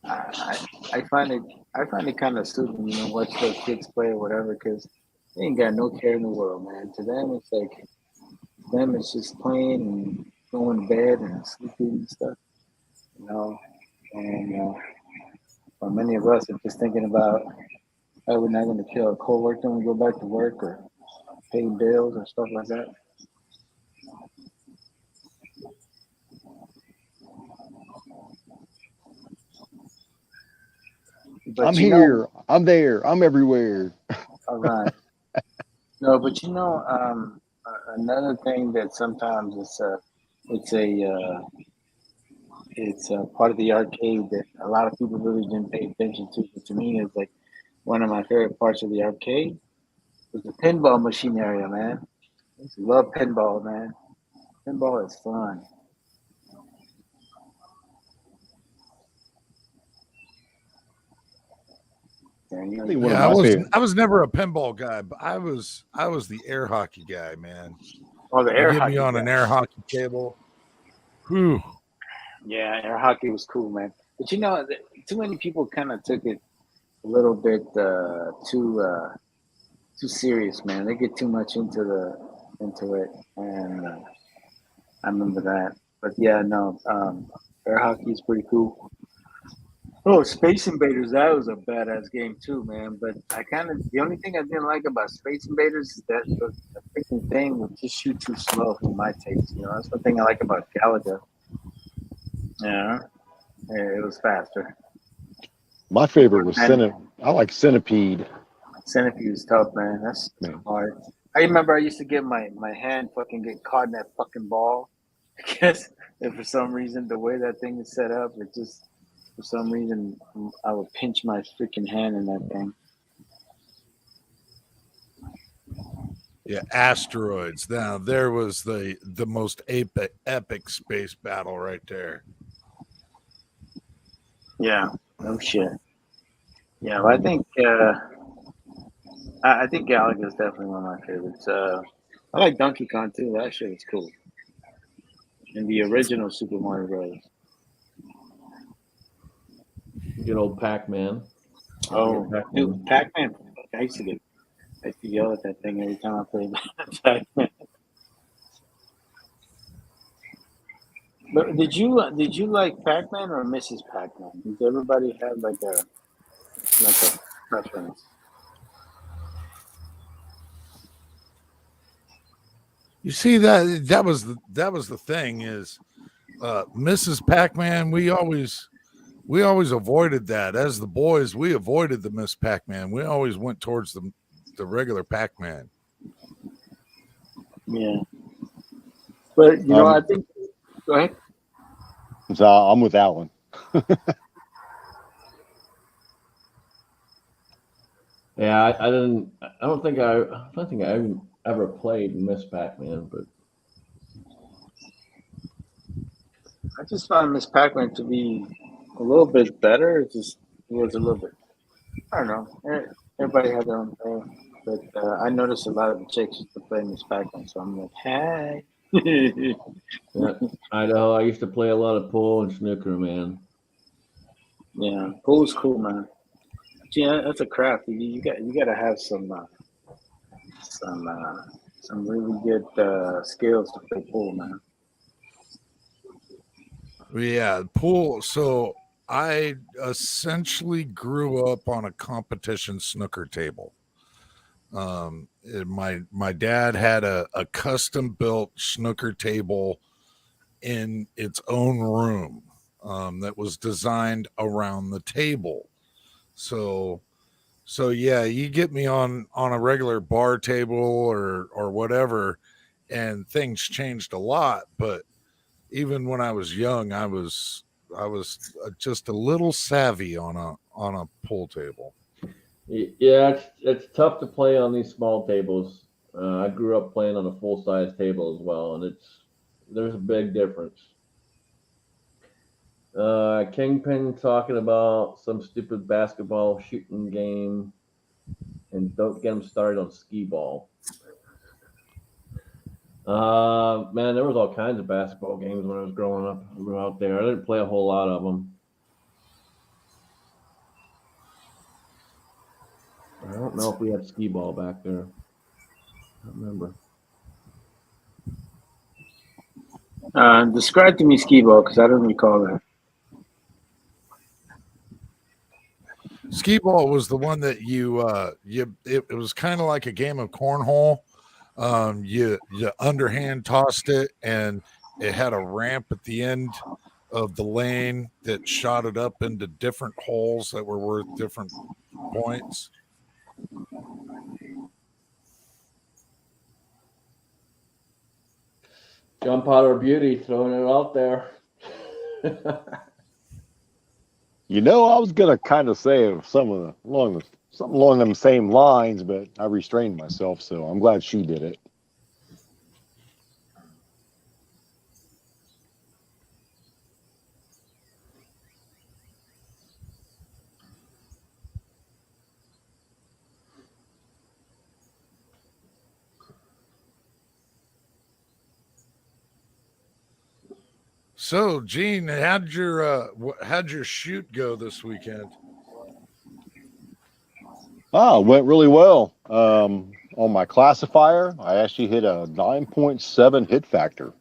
[SPEAKER 6] I, I find it kind of soothing, you know, watch those kids play or whatever, because they ain't got no care in the world, man. To them, it's like them, it's just playing and going to bed and sleeping and stuff, you know. And for many of us, it's just thinking about how we're not going to kill a coworker when we go back to work or pay bills or stuff like that. But
[SPEAKER 7] I'm
[SPEAKER 6] you know,
[SPEAKER 7] here. I'm there. I'm everywhere.
[SPEAKER 6] all right. No, but you know, another thing that sometimes it's a it's a part of the arcade that a lot of people really didn't pay attention to. But to me, it's like one of my favorite parts of the arcade was the pinball machine area, man. I used to love pinball, man. Pinball is fun. And you
[SPEAKER 7] I
[SPEAKER 6] know,
[SPEAKER 7] think one of
[SPEAKER 2] Yeah,
[SPEAKER 7] my favorite.
[SPEAKER 2] I was never a pinball guy, but I was the air hockey guy, man.
[SPEAKER 6] oh, the
[SPEAKER 2] You
[SPEAKER 6] air
[SPEAKER 2] get me
[SPEAKER 6] hockey.
[SPEAKER 2] on an air hockey table. Whew.
[SPEAKER 6] Yeah, air hockey was cool, man. But you know, too many people kind of took it a little bit too serious, man. They get too much into it, and I remember that. But yeah, no, air hockey is pretty cool. Oh, Space Invaders, that was a badass game too, man. But the only thing I didn't like about Space Invaders is that the freaking thing would just shoot too slow for my taste. You know, that's one thing I like about Galaga. Yeah, it was faster.
[SPEAKER 7] My favorite was
[SPEAKER 6] And
[SPEAKER 7] I like Centipede.
[SPEAKER 6] Centipede was tough, man. That's
[SPEAKER 7] Man,
[SPEAKER 6] hard. I remember I used to get my hand fucking get caught in that fucking ball. Because if for some reason the way that thing is set up, it just for some reason I would pinch my freaking hand in that thing.
[SPEAKER 2] Yeah, asteroids. Now there was the most epic space battle right there.
[SPEAKER 6] Yeah, no shit. Yeah, well, I think Galaga is definitely one of my favorites. I like Donkey Kong too. That shit was cool. And the original Super Mario Bros.
[SPEAKER 1] Good old Pac-Man.
[SPEAKER 6] Oh, dude, Pac-Man. I used to yell at that thing every time I played Pac-Man. But did you like Pac-Man or Mrs. Pac-Man? Did everybody have like a preference?
[SPEAKER 2] You see that was the thing is Mrs. Pac-Man, we always avoided that. As the boys, we avoided the Miss Pac-Man. We always went towards the regular Pac-Man.
[SPEAKER 6] Yeah, but you know, I think. Go ahead.
[SPEAKER 7] so I'm with Alan.
[SPEAKER 1] Yeah, I didn't. I don't think I ever played Miss Pac-Man, but
[SPEAKER 6] I just found Miss Pac-Man to be a little bit better. It was a little bit. I don't know. Everybody had their own thing, but I noticed a lot of the chicks used to play Miss Pac-Man, so I'm like, hey.
[SPEAKER 1] yeah, Idaho. I used to play a lot of pool and snooker, man.
[SPEAKER 6] Yeah, pool is cool, man. Yeah, that's a craft. You got to have some uh, some really good skills to play pool, man.
[SPEAKER 2] Yeah, pool. So I essentially grew up on a competition snooker table. My dad had a custom built snooker table in its own room that was designed around the table. So yeah, you get me on a regular bar table or whatever, and things changed a lot. But even when I was young, I was just a little savvy on a pool table.
[SPEAKER 1] Yeah, it's tough to play on these small tables. I grew up playing on a full size table as well, and there's a big difference. Kingpin talking about some stupid basketball shooting game, and don't get him started on skee ball. Man, there was all kinds of basketball games when I was growing up out there. I didn't play a whole lot of them. I don't know if we had skee ball back there. I don't remember.
[SPEAKER 6] Describe to me skee ball because I don't recall that.
[SPEAKER 2] Skee ball was the one that it was kind of like a game of cornhole. You underhand tossed it, and it had a ramp at the end of the lane that shot it up into different holes that were worth different points.
[SPEAKER 1] John Potter Beauty throwing it out there.
[SPEAKER 7] You know, I was gonna kind of say something along them same lines, but I restrained myself. So I'm glad she did it.
[SPEAKER 2] So, Gene, how'd your shoot go this weekend?
[SPEAKER 7] Ah, went really well. On my classifier, I actually hit a 9.7 hit factor,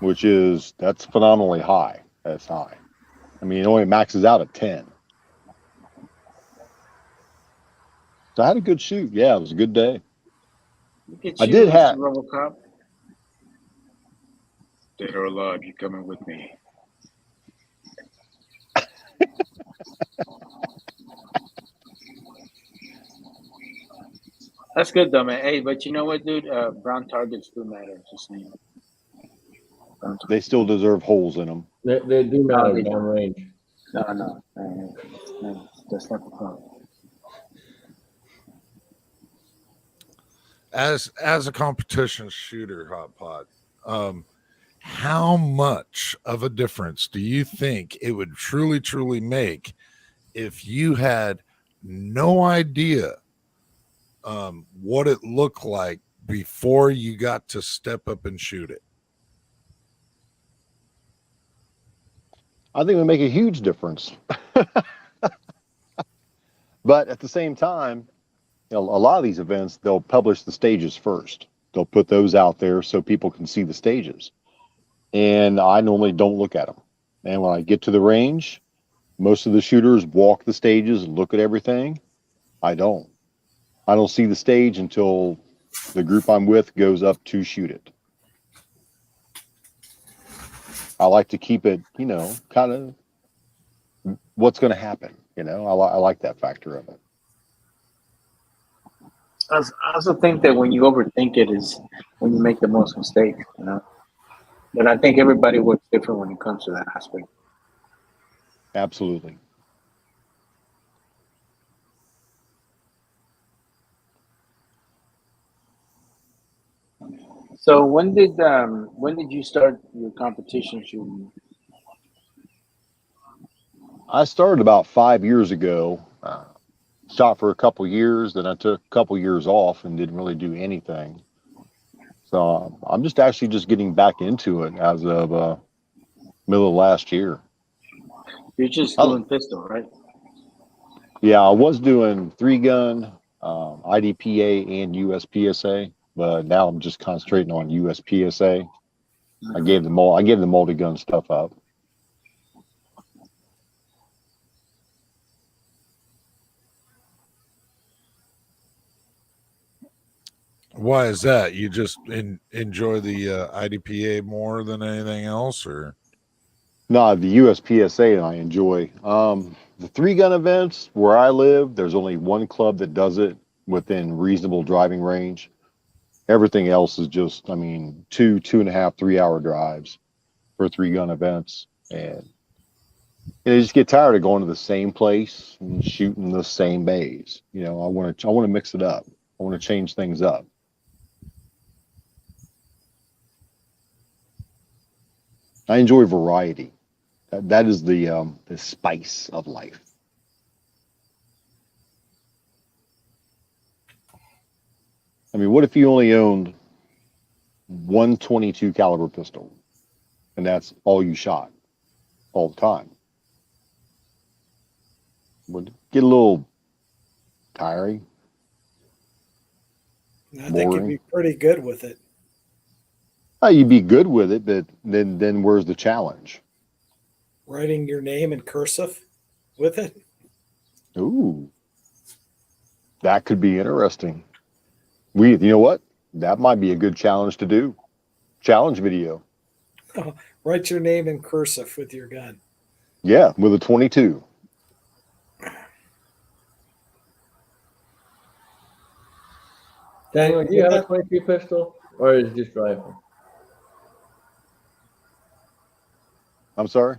[SPEAKER 7] that's phenomenally high. That's high. I mean, it only maxes out at 10. So I had a good shoot. Yeah, it was a good day.
[SPEAKER 6] Look at
[SPEAKER 7] I
[SPEAKER 6] you,
[SPEAKER 7] did
[SPEAKER 6] Mr.
[SPEAKER 7] have.
[SPEAKER 6] Robocop. Dead or alive, you coming with me? That's good though, man. Hey, but you know what, dude? Brown targets do matter. Just saying.
[SPEAKER 7] They still deserve holes in them.
[SPEAKER 1] They do
[SPEAKER 6] No,
[SPEAKER 1] matter
[SPEAKER 6] they
[SPEAKER 1] down
[SPEAKER 6] don't.
[SPEAKER 1] range.
[SPEAKER 6] No, that's not the point.
[SPEAKER 2] As a competition shooter, Hot Pot, how much of a difference do you think it would truly make if you had no idea what it looked like before you got to step up and shoot it?
[SPEAKER 7] I think it would make a huge difference. But at the same time, a lot of these events, they'll publish the stages first. They'll put those out there so people can see the stages. And I normally don't look at them. And when I get to the range, most of the shooters walk the stages, look at everything. I don't. I don't see the stage until the group I'm with goes up to shoot it. I like to keep it, kind of what's going to happen. I like that factor of it.
[SPEAKER 6] I also think that when you overthink it is when you make the most mistakes, But I think everybody works different when it comes to that aspect.
[SPEAKER 7] Absolutely.
[SPEAKER 6] So when did you start your competition shooting?
[SPEAKER 7] I started about 5 years ago. Shot for a couple years, then I took a couple years off and didn't really do anything. So I'm just getting back into it as of middle of last year.
[SPEAKER 6] You're just doing pistol, right?
[SPEAKER 7] Yeah, I was doing 3-gun, IDPA and USPSA, but now I'm just concentrating on USPSA. I gave the multi-gun stuff up.
[SPEAKER 2] Why is that? You just enjoy the IDPA more than anything else, or?
[SPEAKER 7] No, the USPSA I enjoy. The 3-gun events where I live, there's only one club that does it within reasonable driving range. Everything else is just, 2.5, 3-hour drives for 3-gun events. And you just get tired of going to the same place and shooting the same bays. I want to mix it up. I want to change things up. I enjoy variety. That is the spice of life. What if you only owned one .22 caliber pistol, and that's all you shot all the time? Would get a little tiring.
[SPEAKER 3] I think you'd be pretty good with it.
[SPEAKER 7] You'd be good with it, but then where's the challenge?
[SPEAKER 3] Writing your name in cursive with it?
[SPEAKER 7] Ooh, that could be interesting. You know what? That might be a good challenge to do. Challenge video.
[SPEAKER 3] Oh, write your name in cursive with your gun.
[SPEAKER 7] Yeah, with a .22.
[SPEAKER 1] Daniel, do you have a 22 pistol, or is it just rifle?
[SPEAKER 7] I'm sorry?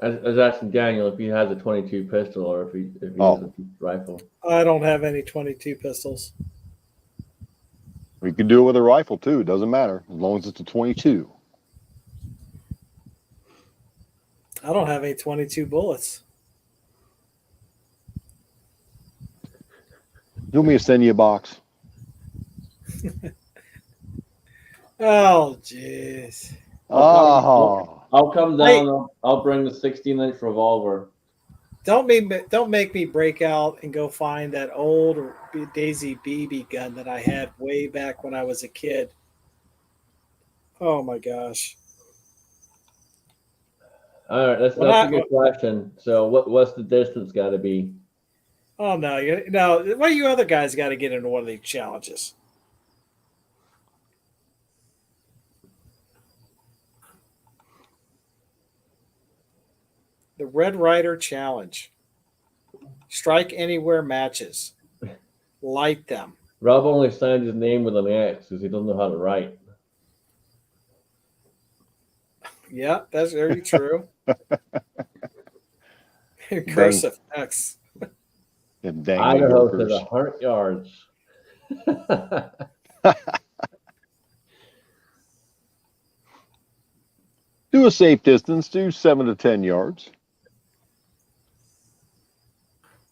[SPEAKER 1] I was asking Daniel if he has a 22 pistol or if he has a rifle.
[SPEAKER 3] I don't have any 22 pistols.
[SPEAKER 7] We could do it with a rifle too. It doesn't matter as long as it's a .22.
[SPEAKER 3] I don't have any 22 bullets.
[SPEAKER 7] You want me to send you a box?
[SPEAKER 3] Oh, jeez.
[SPEAKER 7] Oh,
[SPEAKER 1] I'll come
[SPEAKER 3] Hey.
[SPEAKER 1] down. I'll bring the 16-inch revolver.
[SPEAKER 3] Don't make me break out and go find that old Daisy BB gun that I had way back when I was a kid. Oh my gosh!
[SPEAKER 1] All right, that's a good question. So, what's the distance got to be?
[SPEAKER 3] Oh no, why you other guys got to get into one of these challenges? The Red Rider Challenge. Strike anywhere matches. Light them.
[SPEAKER 1] Rob only signed his name with an X because he doesn't know how to write.
[SPEAKER 3] Yeah, that's very true. Cursive X.
[SPEAKER 7] and dang
[SPEAKER 1] Idaho to
[SPEAKER 7] Yorkers.
[SPEAKER 1] the 100 yards.
[SPEAKER 7] Do a safe distance. Do 7 to 10 yards.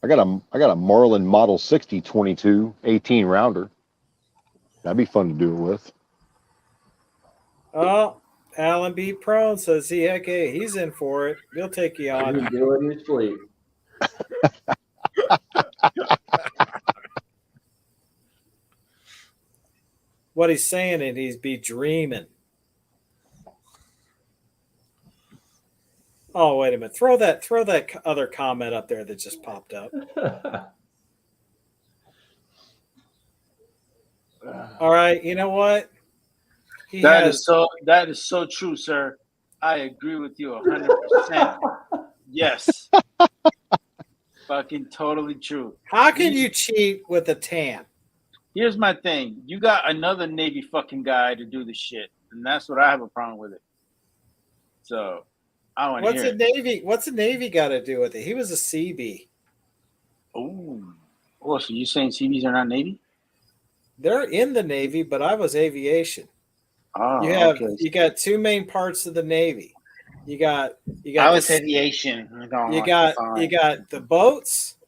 [SPEAKER 7] I got a Marlin Model 60 22 18 rounder. That'd be fun to do it with.
[SPEAKER 3] Oh, AllenBePro says he's in for it. He'll take you
[SPEAKER 1] You
[SPEAKER 3] on.
[SPEAKER 1] can do it in your sleep.
[SPEAKER 3] What he's saying, and he's be dreaming. Oh, wait a minute. Throw that other comment up there that just popped up. All right, you know what?
[SPEAKER 6] That is so true, sir. I agree with you 100%. Yes. Fucking totally true.
[SPEAKER 3] How can you cheat with a tan?
[SPEAKER 6] Here's my thing. You got another Navy fucking guy to do the shit, and that's what I have a problem with it. So I want to hear it.
[SPEAKER 3] What's a Navy got to do with it? He was a CB.
[SPEAKER 6] Oh, so you're saying CBs are not Navy?
[SPEAKER 3] They're in the Navy, but I was aviation.
[SPEAKER 6] Oh,
[SPEAKER 3] you got two main parts of the Navy. You got
[SPEAKER 6] I was aviation.
[SPEAKER 3] You got the boats,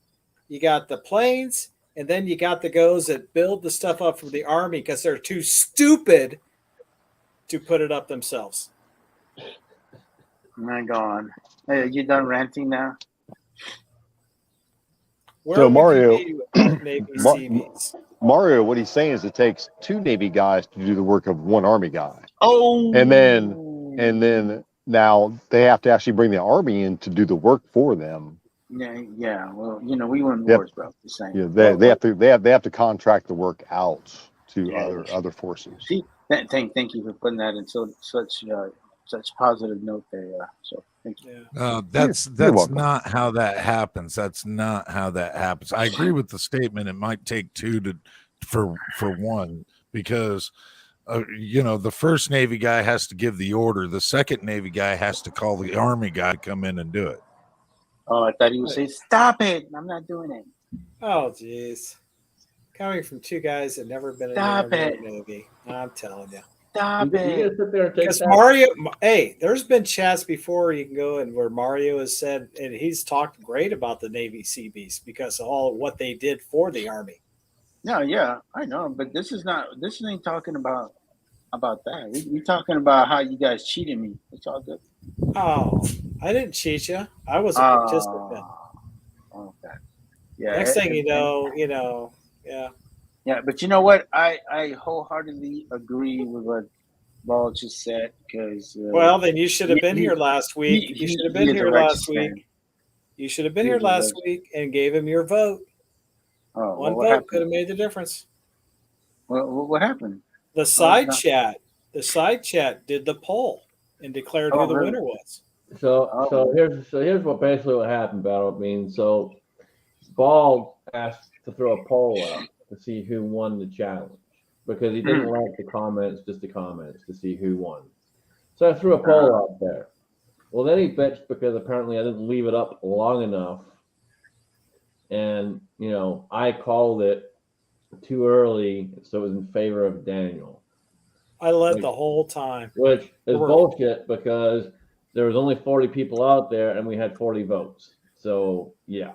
[SPEAKER 3] you got the planes, and then you got the guys that build the stuff up from the Army because they're too stupid to put it up themselves.
[SPEAKER 6] My God. Hey, are you done ranting now?
[SPEAKER 3] Where
[SPEAKER 7] Mario,
[SPEAKER 3] Navy CVs?
[SPEAKER 7] Mario, what he's saying is it takes 2 Navy guys to do the work of 1 Army guy.
[SPEAKER 6] Oh,
[SPEAKER 7] and then now they have to actually bring the Army in to do the work for them.
[SPEAKER 6] Yeah. Well, we won wars, bro. The same.
[SPEAKER 7] Yeah, they have to contract the work out to other forces.
[SPEAKER 6] See, thank you for putting that in such positive note there. So thank you.
[SPEAKER 2] That's not how that happens. That's not how that happens. I agree with the statement. It might take 2 for 1 because the first Navy guy has to give the order. The second Navy guy has to call the Army guy to come in and do it.
[SPEAKER 6] Oh, I thought he would say, "Stop it! I'm not doing it."
[SPEAKER 3] Oh, jeez. Coming from 2 guys that never been in the Navy, I'm telling you.
[SPEAKER 6] Stop
[SPEAKER 1] it. You gotta sit there and take
[SPEAKER 3] because Mario, hey, there's been chats before you can go and where Mario has said, and he's talked great about the Navy CBs because of all what they did for the Army.
[SPEAKER 6] No, yeah, I know, but this ain't talking about that. We're talking about how you guys cheated me. It's all good.
[SPEAKER 3] Oh, I didn't cheat you. I was a participant.
[SPEAKER 6] Okay. Yeah.
[SPEAKER 3] Next thing you know, yeah.
[SPEAKER 6] Yeah, but you know what? I wholeheartedly agree with what Ball just said because.
[SPEAKER 3] Well, then you should have been here last week. You should have been here last week. You should have been here last week and gave him your vote.
[SPEAKER 6] Oh,
[SPEAKER 3] one vote could have made the difference.
[SPEAKER 6] What happened?
[SPEAKER 3] The side chat did the poll and declared who the winner was.
[SPEAKER 1] So here's what happened, Battle Bean. So Ball asked to throw a poll up to see who won the challenge because he didn't like the comments, just the comments to see who won. So I threw a poll up there. Well, then he bitched because apparently I didn't leave it up long enough. And, I called it too early, so it was in favor of Daniel.
[SPEAKER 3] I led the whole time.
[SPEAKER 1] Which is bullshit because there was only 40 people out there and we had 40 votes. So, yeah.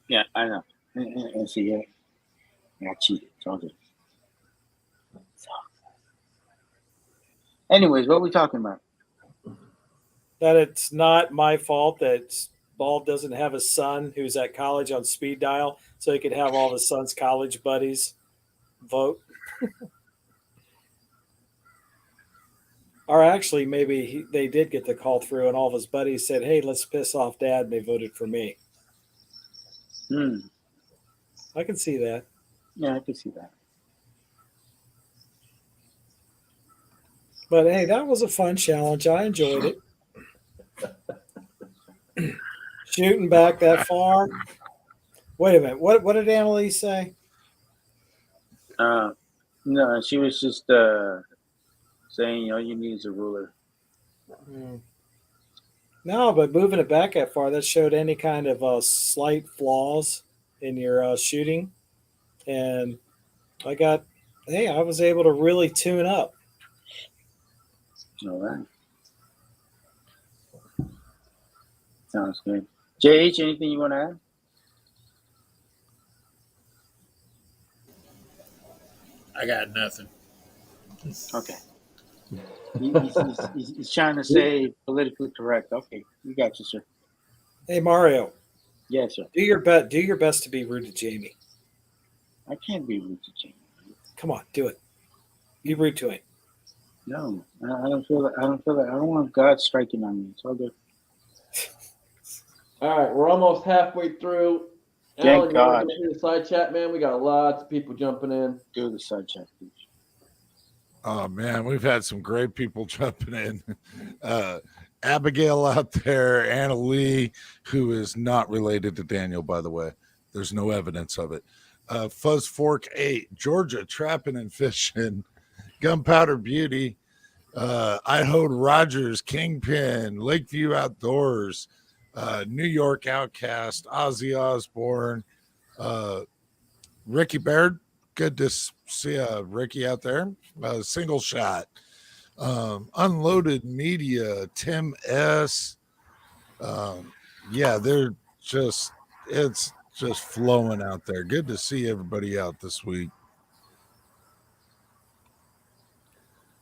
[SPEAKER 6] Yeah, I know. And see, I cheated. It's all good. Anyways, what are we talking about?
[SPEAKER 3] That it's not my fault that Bald doesn't have a son who's at college on speed dial, so he could have all of his son's college buddies vote. Or actually, maybe they did get the call through, and all of his buddies said, "Hey, let's piss off Dad," and they voted for me. I can see that.
[SPEAKER 6] Yeah, I can see that.
[SPEAKER 3] But hey, that was a fun challenge. I enjoyed it. Shooting back that far. Wait a minute. What did Annalise say?
[SPEAKER 6] No, she was just saying all you need is a ruler.
[SPEAKER 3] No, but moving it back that far, that showed any kind of slight flaws in your shooting. And I was able to really tune up.
[SPEAKER 6] All right. Sounds good. JH, anything you want to add?
[SPEAKER 5] I got nothing.
[SPEAKER 6] Okay. He's trying to say politically correct. Okay, you got you, sir.
[SPEAKER 3] Hey, Mario.
[SPEAKER 6] Yes, sir.
[SPEAKER 3] Do your best to be rude to Jamie.
[SPEAKER 6] I can't be rude to Jamie.
[SPEAKER 3] Come on, do it. Be rude to him.
[SPEAKER 6] No, I don't feel that. I don't want God striking on me. It's all good.
[SPEAKER 1] All right, we're almost halfway through.
[SPEAKER 6] Thank
[SPEAKER 1] Alan, you
[SPEAKER 6] God.
[SPEAKER 1] want to do the side chat, man? We got lots of people jumping in.
[SPEAKER 6] Do the side chat, please.
[SPEAKER 2] Oh man, we've had some great people jumping in. Abigail out there, Anna Lee, who is not related to Daniel, by the way. There's no evidence of it. Fuzz Fork 8, Georgia Trapping and Fishing, Gunpowder Beauty, Idaho Rogers, Kingpin, Lakeview Outdoors, New York Outcast, Ozzy Osbourne, Ricky Baird. Good to see Ricky out there. Single Shot, Unloaded Media, Tim S. Yeah, it's just flowing out there. Good to see everybody out this week.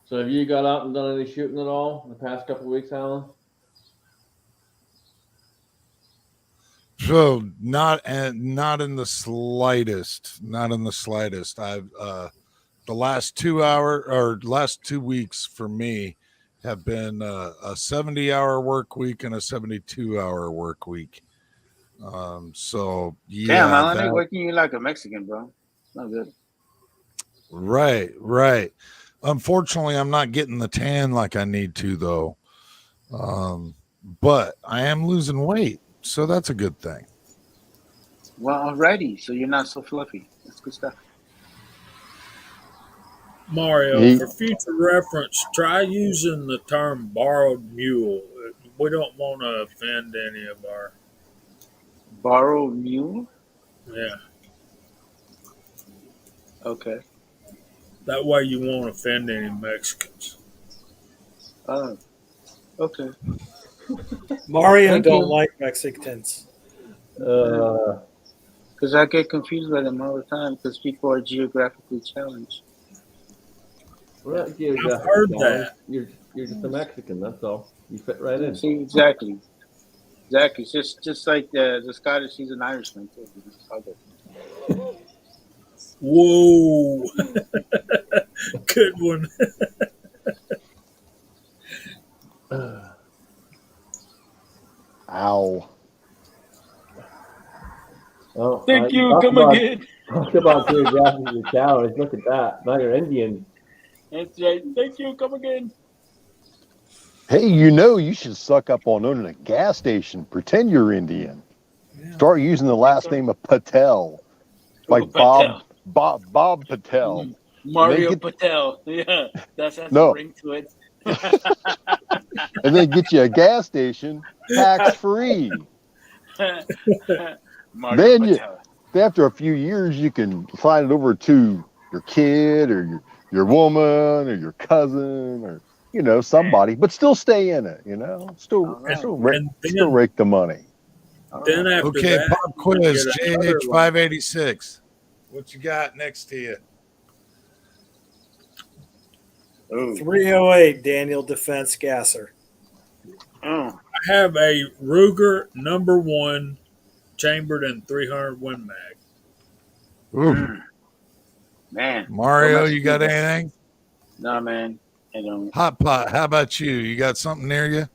[SPEAKER 1] So have you got out and done any shooting at all in the past couple of weeks, Alan?
[SPEAKER 2] So not in the slightest. Not in the slightest. I've the last 2 weeks for me have been a 70-hour work week and a 72-hour work week. So yeah.
[SPEAKER 6] Damn, Alan, they working you like a Mexican, bro. It's not good.
[SPEAKER 2] Right. Unfortunately, I'm not getting the tan like I need to, though. But I am losing weight, so that's a good thing.
[SPEAKER 6] Well, alrighty, so you're not so fluffy. That's good stuff.
[SPEAKER 5] Mario, for future reference, try using the term borrowed mule. We don't want to offend any of our...
[SPEAKER 6] Borrowed mule?
[SPEAKER 5] Yeah.
[SPEAKER 6] Okay.
[SPEAKER 5] That way you won't offend any Mexicans.
[SPEAKER 6] Oh, okay.
[SPEAKER 3] Mario don't like Mexicans.
[SPEAKER 6] Because I get confused by them all the time because people are geographically challenged.
[SPEAKER 1] We're not geographically
[SPEAKER 5] I've heard
[SPEAKER 1] challenged.
[SPEAKER 5] that.
[SPEAKER 1] You're just a Mexican, that's all. You fit right in.
[SPEAKER 6] See, exactly. It's just like the Scottish, he's an Irishman too.
[SPEAKER 5] Whoa. Good one.
[SPEAKER 7] Ow.
[SPEAKER 1] Oh,
[SPEAKER 6] Thank you. Come again.
[SPEAKER 1] Talk about geographically challenged. Look at that. Now you're Indian.
[SPEAKER 6] That's right. Thank you. Come again.
[SPEAKER 7] Hey, you should suck up on owning a gas station. Pretend you're Indian. Yeah. Start using the last name of Patel. Like Patel. Bob Patel.
[SPEAKER 6] Mario Patel. Yeah. That has a ring to it.
[SPEAKER 7] And then get you a gas station tax free. Then after a few years, you can sign it over to your kid or your woman or your cousin or somebody, but still stay in it. Still rake the money.
[SPEAKER 5] Then after
[SPEAKER 2] okay,
[SPEAKER 5] that,
[SPEAKER 2] pop quiz, JH 586. What you got next to you?
[SPEAKER 6] Ooh.
[SPEAKER 3] 308 Daniel Defense Gasser.
[SPEAKER 6] Oh.
[SPEAKER 5] I have a Ruger #1 chambered in 300 Win Mag.
[SPEAKER 2] Ooh.
[SPEAKER 6] Man.
[SPEAKER 2] Mario,
[SPEAKER 6] Don't
[SPEAKER 2] you got
[SPEAKER 6] mess with
[SPEAKER 2] anything?
[SPEAKER 6] Nah, man. I don't.
[SPEAKER 2] Hot Pot, how about you? You got something near you?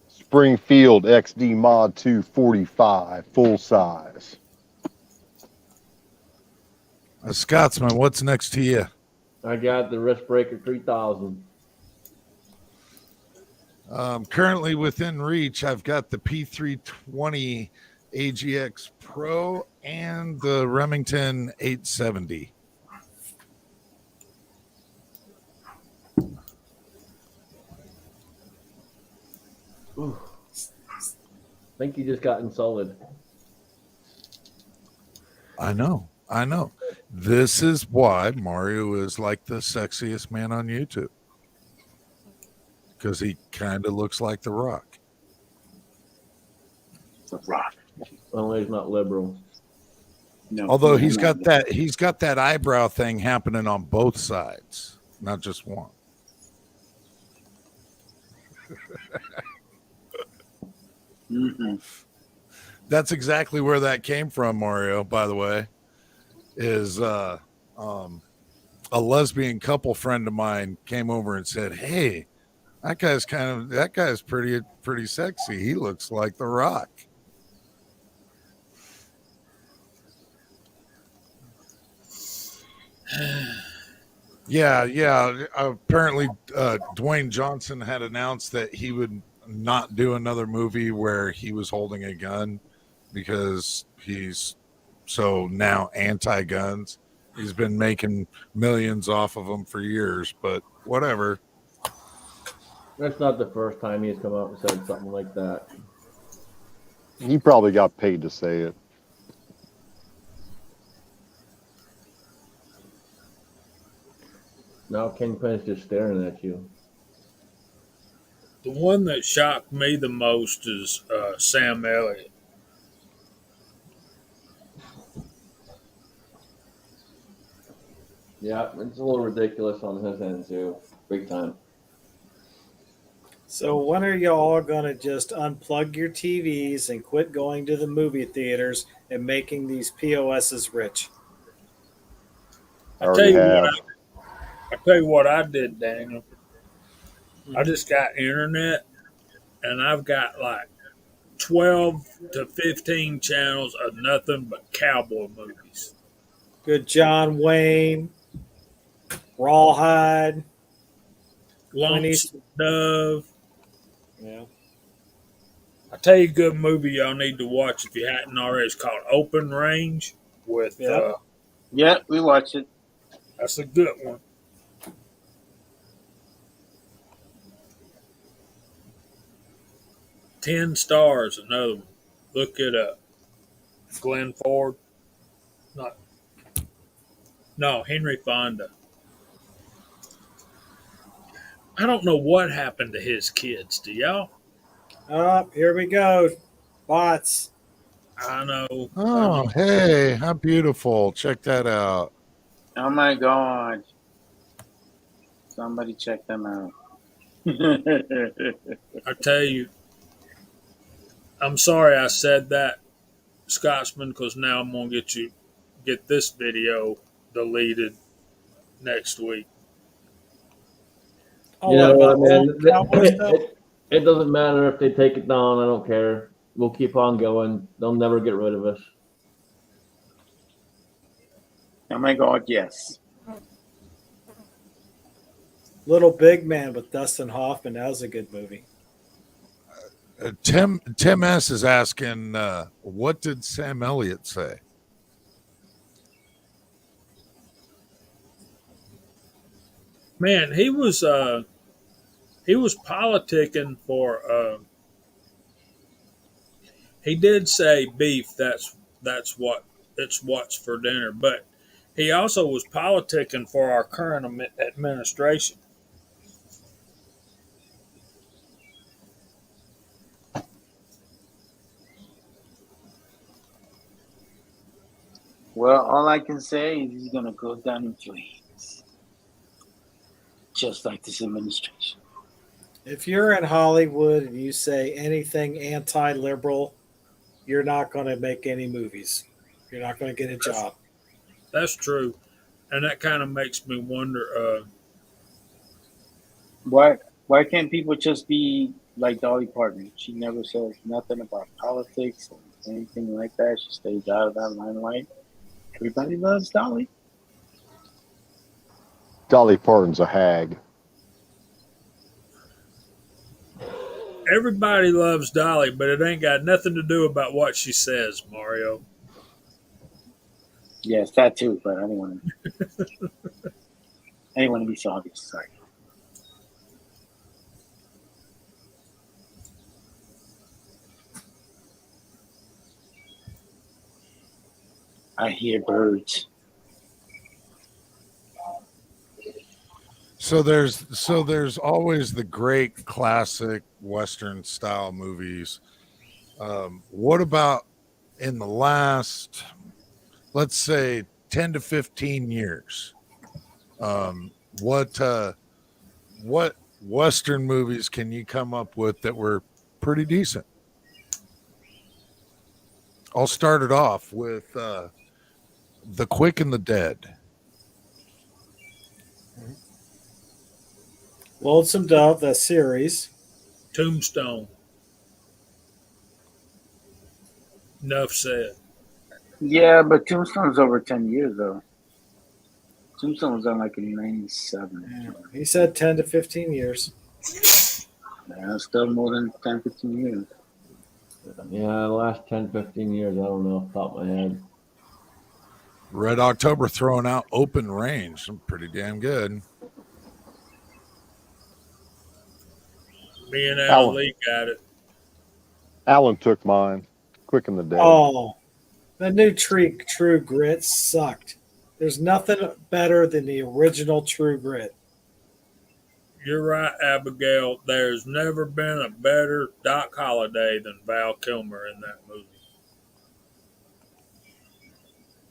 [SPEAKER 7] Springfield XD Mod 245, full size.
[SPEAKER 2] Scotsman, what's next to you?
[SPEAKER 1] I got the Wristbreaker 3000.
[SPEAKER 2] Currently within reach, I've got the P320 AGX Pro and the Remington 870.
[SPEAKER 1] Ooh. I think you just got insulted.
[SPEAKER 2] I know. This is why Mario is like the sexiest man on YouTube. Because he kind of looks like The Rock.
[SPEAKER 6] The Rock.
[SPEAKER 1] Only he's not liberal.
[SPEAKER 6] No.
[SPEAKER 2] Although
[SPEAKER 6] he's not.
[SPEAKER 2] he's got that eyebrow thing happening on both sides, not just one.
[SPEAKER 6] Mm-hmm.
[SPEAKER 2] That's exactly where that came from, Mario, by the way. Is a lesbian couple friend of mine came over and said, "Hey, that guy's pretty sexy. He looks like The Rock." Yeah. Apparently, Dwayne Johnson had announced that he would not do another movie where he was holding a gun because he's so now anti-guns. He's been making millions off of them for years, but whatever.
[SPEAKER 1] That's not the first time he's come out and said something like that.
[SPEAKER 7] He probably got paid to say it.
[SPEAKER 1] Now Kingpin's just staring at you.
[SPEAKER 5] The one that shocked me the most is Sam Elliott.
[SPEAKER 1] Yeah, it's a little ridiculous on his end too. Big time.
[SPEAKER 3] So when are y'all going to just unplug your TVs and quit going to the movie theaters and making these POSs rich?
[SPEAKER 7] I already have.
[SPEAKER 5] I tell you what I did, Daniel. I just got internet, and I've got like 12 to 15 channels of nothing but cowboy movies.
[SPEAKER 3] Good John Wayne, Rawhide, Clint Eastwood.
[SPEAKER 5] Dove.
[SPEAKER 3] Yeah.
[SPEAKER 5] I tell you, a good movie y'all need to watch if you hadn't already. It's called Open Range. With
[SPEAKER 6] Yeah, we watch it.
[SPEAKER 5] that's a good one. "10 Stars," another one. Look it up. Glenn Ford. No, Henry Fonda. I don't know what happened to his kids. Do y'all?
[SPEAKER 3] Here we go. Bots.
[SPEAKER 5] I know.
[SPEAKER 2] Oh, hey, how beautiful. Check that out.
[SPEAKER 6] Oh my God. Somebody check them out.
[SPEAKER 5] I tell you, I'm sorry I said that, Scotsman, because now I'm gonna get this video deleted next week.
[SPEAKER 3] Oh,
[SPEAKER 1] You
[SPEAKER 3] what
[SPEAKER 1] know
[SPEAKER 3] about
[SPEAKER 1] what, man?
[SPEAKER 3] old cowboy stuff?
[SPEAKER 1] It doesn't matter if they take it down. I don't care. We'll keep on going. They'll never get rid of us.
[SPEAKER 6] Oh my God, yes.
[SPEAKER 3] Little Big Man with Dustin Hoffman. That was a good movie.
[SPEAKER 2] Tim S is asking, what did Sam Elliott say?
[SPEAKER 5] Man, he was politicking for. He did say beef. That's what's for dinner. But he also was politicking for our current administration.
[SPEAKER 6] Well, all I can say is he's gonna go down in flames. just like this administration.
[SPEAKER 3] If you're in Hollywood and you say anything anti-liberal, you're not going to make any movies. You're not going to get a job.
[SPEAKER 5] That's true. And that kind of makes me wonder.
[SPEAKER 6] Why can't people just be like Dolly Parton? She never says nothing about politics or anything like that. She stays out of that limelight. Everybody loves Dolly.
[SPEAKER 7] Dolly Parton's a hag.
[SPEAKER 5] Everybody loves Dolly, but it ain't got nothing to do about what she says, Mario.
[SPEAKER 6] Yes, that too. But I didn't want to be so obvious. Sorry. I hear birds.
[SPEAKER 2] So there's always the great classic Western style movies. What about in the last, let's say, 10 to 15 years? What Western movies can you come up with that were pretty decent? I'll start it off with The Quick and the Dead.
[SPEAKER 3] Lonesome Dove, the series.
[SPEAKER 5] Tombstone. Enough said.
[SPEAKER 6] Yeah, but Tombstone's over 10 years though. Tombstone was on like in 97.
[SPEAKER 3] Yeah. He said 10 to 15 years.
[SPEAKER 6] Yeah, still more than 10, 15 years.
[SPEAKER 1] Yeah, the last 10, 15 years, I don't know off the top of my head.
[SPEAKER 2] Red October throwing out Open Range. Pretty damn good.
[SPEAKER 5] Me and
[SPEAKER 7] Alan.
[SPEAKER 5] Alan Lee got it.
[SPEAKER 7] Alan took mine. Quick in the Dead.
[SPEAKER 3] Oh, the new True Grit sucked. There's nothing better than the original True Grit.
[SPEAKER 5] You're right, Abigail. There's never been a better Doc Holliday than Val Kilmer in that movie.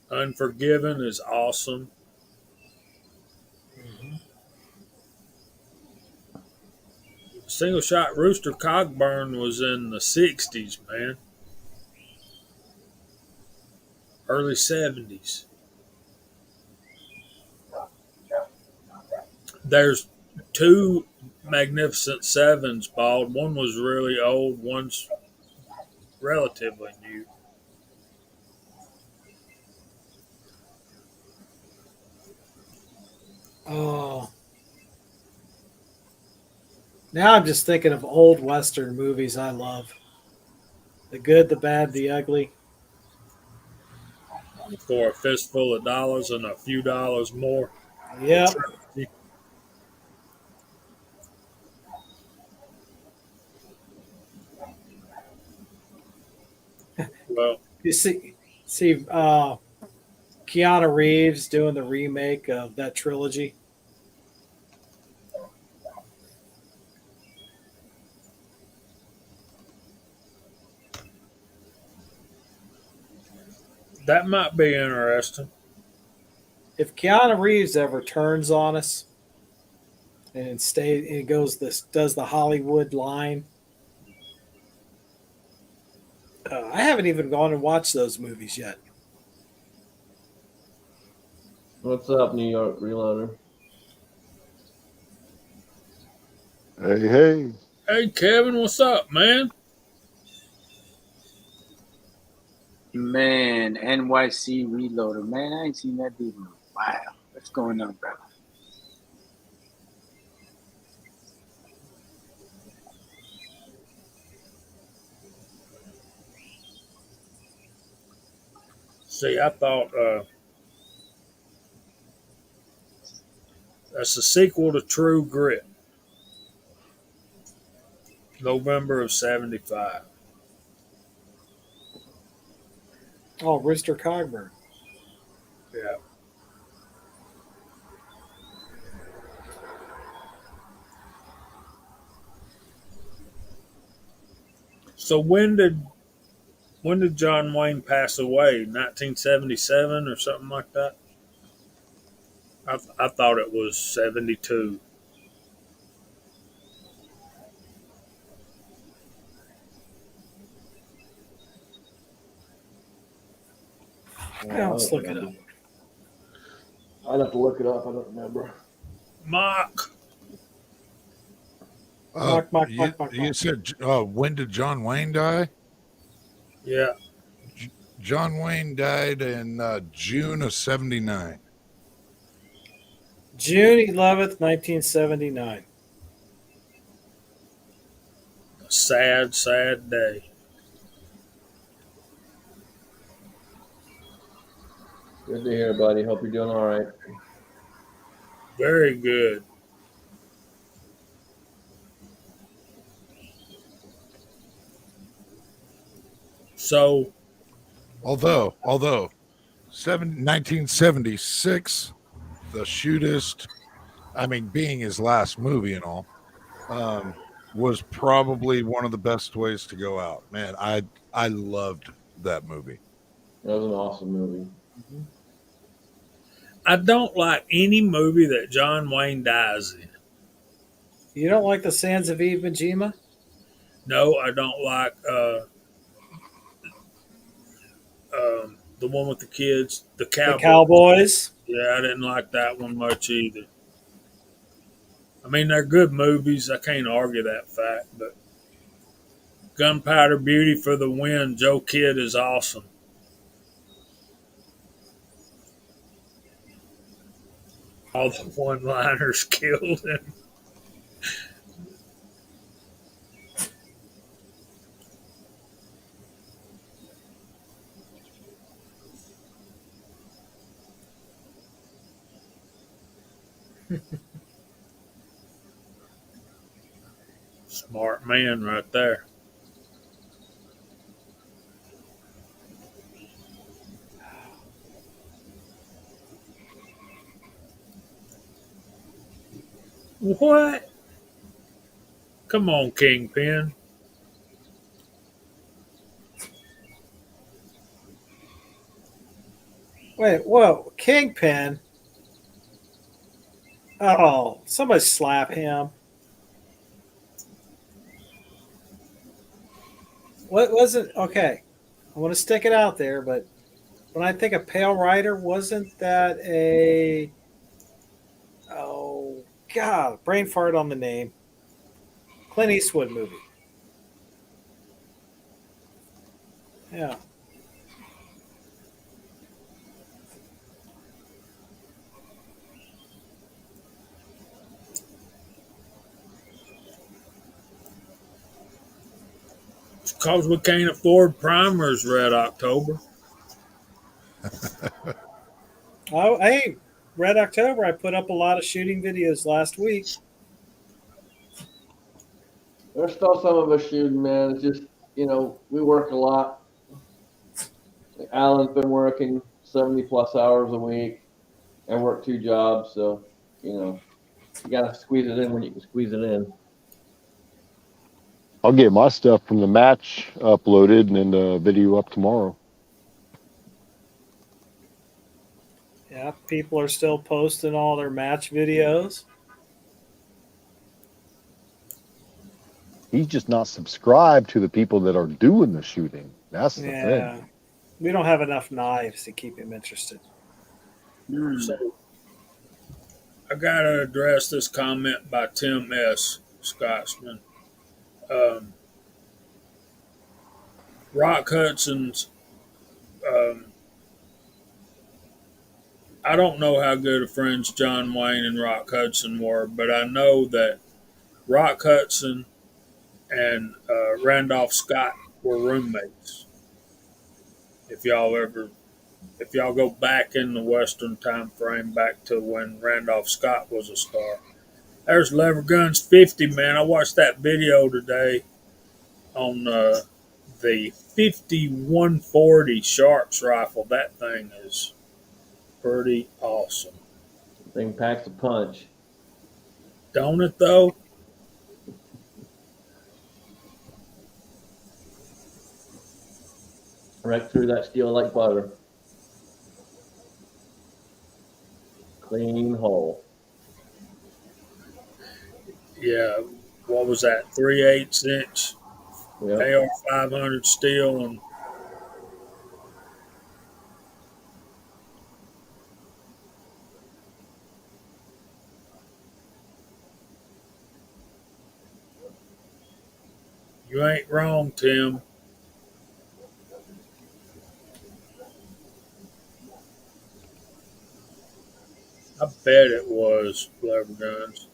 [SPEAKER 5] Unforgiven is awesome. Single Shot Rooster Cogburn was in the 60s, man. Early 70s. There's two Magnificent Sevens, Bald. One was really old, one's relatively new.
[SPEAKER 3] Oh. Now I'm just thinking of old Western movies I love. The Good, the Bad, the Ugly.
[SPEAKER 5] For a fistful of dollars and a few dollars more.
[SPEAKER 3] Yep.
[SPEAKER 5] Well,
[SPEAKER 3] You see Keanu Reeves doing the remake of that trilogy.
[SPEAKER 5] that might be interesting.
[SPEAKER 3] If Keanu Reeves ever turns on us and does the Hollywood line, I haven't even gone and watched those movies yet.
[SPEAKER 1] What's up, New York Reloader?
[SPEAKER 7] Hey, hey.
[SPEAKER 5] Hey, Kevin, what's up, man?
[SPEAKER 6] Man, NYC Reloader. Man, I ain't seen that dude in a while. What's going on, brother?
[SPEAKER 5] See, I thought that's a sequel to True Grit. November of 75.
[SPEAKER 3] Oh, Rooster Cogburn.
[SPEAKER 5] Yeah. So when did John Wayne pass away? 1977 or something like that? I thought it was 72.
[SPEAKER 1] I
[SPEAKER 3] Let's
[SPEAKER 1] don't
[SPEAKER 3] look it up.
[SPEAKER 1] remember. I'd have to look it up. I don't remember.
[SPEAKER 5] Mock.
[SPEAKER 3] Mock.
[SPEAKER 2] You said when did John Wayne die?
[SPEAKER 5] Yeah.
[SPEAKER 2] John Wayne died in June of '79.
[SPEAKER 3] June 11th, 1979.
[SPEAKER 5] A sad, sad day.
[SPEAKER 1] Good to hear, buddy. Hope you're doing all right.
[SPEAKER 5] Very good. So,
[SPEAKER 2] Although 1976, the shootist, I mean, being his last movie and all, was probably one of the best ways to go out. Man, I loved that movie.
[SPEAKER 1] That was an awesome movie.
[SPEAKER 5] I don't like any movie that John Wayne dies in.
[SPEAKER 3] You don't like the Sands of Iwo Jima?
[SPEAKER 5] No, I don't like the one with the kids, the
[SPEAKER 3] The
[SPEAKER 5] cowboy.
[SPEAKER 3] Cowboys?
[SPEAKER 5] Yeah, I didn't like that one much either. I mean, they're good movies. I can't argue that fact, but Gunpowder Beauty for the Win, Joe Kidd is awesome. All the one-liners killed him. Smart man right there. What? Come on, Kingpin.
[SPEAKER 3] Wait, whoa. Kingpin? Oh, somebody slap him. What wasn't okay? I want to stick it out there, but when I think of Pale Rider, wasn't that a God, brain fart on the name. Clint Eastwood movie. Yeah.
[SPEAKER 5] It's because we can't afford primers, Red October.
[SPEAKER 3] Oh, hey, Red October. I put up a lot of shooting videos last week.
[SPEAKER 1] There's still some of us shooting, man. It's just, we work a lot. Alan's been working 70 plus hours a week and work 2 jobs. So, you got to squeeze it in when you can squeeze it in.
[SPEAKER 7] I'll get my stuff from the match uploaded and then the video up tomorrow.
[SPEAKER 3] Yeah, people are still posting all their match videos.
[SPEAKER 7] He's just not subscribed to the people that are doing the shooting. That's the thing.
[SPEAKER 3] We don't have enough knives to keep him interested.
[SPEAKER 5] So I got to address this comment by Tim S. Scotsman. Rock Hudson's, I don't know how good of friends John Wayne and Rock Hudson were, but I know that Rock Hudson and Randolph Scott were roommates. If y'all go back in the Western time frame, back to when Randolph Scott was a star. There's Lever Guns 50, man. I watched that video today on the 5140 Sharps rifle. That thing is pretty awesome.
[SPEAKER 1] The thing packs a punch.
[SPEAKER 5] Don't it, though?
[SPEAKER 1] Right through that steel like butter. Clean hole.
[SPEAKER 5] Yeah. What was that? 3/8 inch
[SPEAKER 1] Yep.
[SPEAKER 5] AR 500 steel, and You ain't wrong, Tim. I bet it was Flabberguns.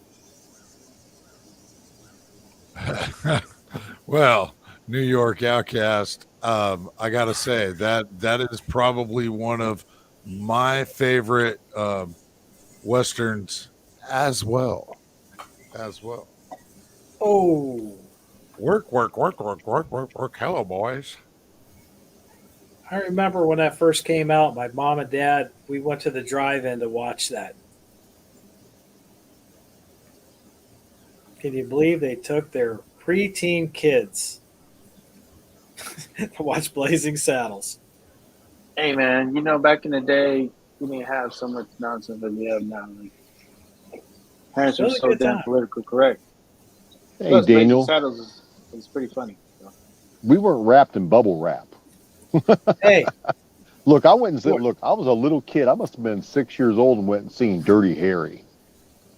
[SPEAKER 2] Well, New York Outcast. I gotta say that is probably one of my favorite westerns as well. As well.
[SPEAKER 3] Oh,
[SPEAKER 2] Work, work, work, work, work, work, work. Hello, boys.
[SPEAKER 3] I remember when that first came out, my mom and dad, we went to the drive-in to watch that. Can you believe they took their preteen kids to watch Blazing Saddles?
[SPEAKER 6] Hey man, you know back in the day we didn't have so much nonsense that we have now. Like parents
[SPEAKER 3] It
[SPEAKER 6] were
[SPEAKER 3] was a
[SPEAKER 6] so
[SPEAKER 3] good
[SPEAKER 6] damn
[SPEAKER 3] time.
[SPEAKER 6] politically correct.
[SPEAKER 7] Hey,
[SPEAKER 6] Plus, Blazing
[SPEAKER 7] Daniel,
[SPEAKER 6] Saddles is pretty funny. So.
[SPEAKER 7] we weren't wrapped in bubble wrap.
[SPEAKER 3] Hey,
[SPEAKER 7] Look, I went and said,
[SPEAKER 3] what?
[SPEAKER 7] look, I was a little kid. I must have been 6 years old and went and seen Dirty Harry.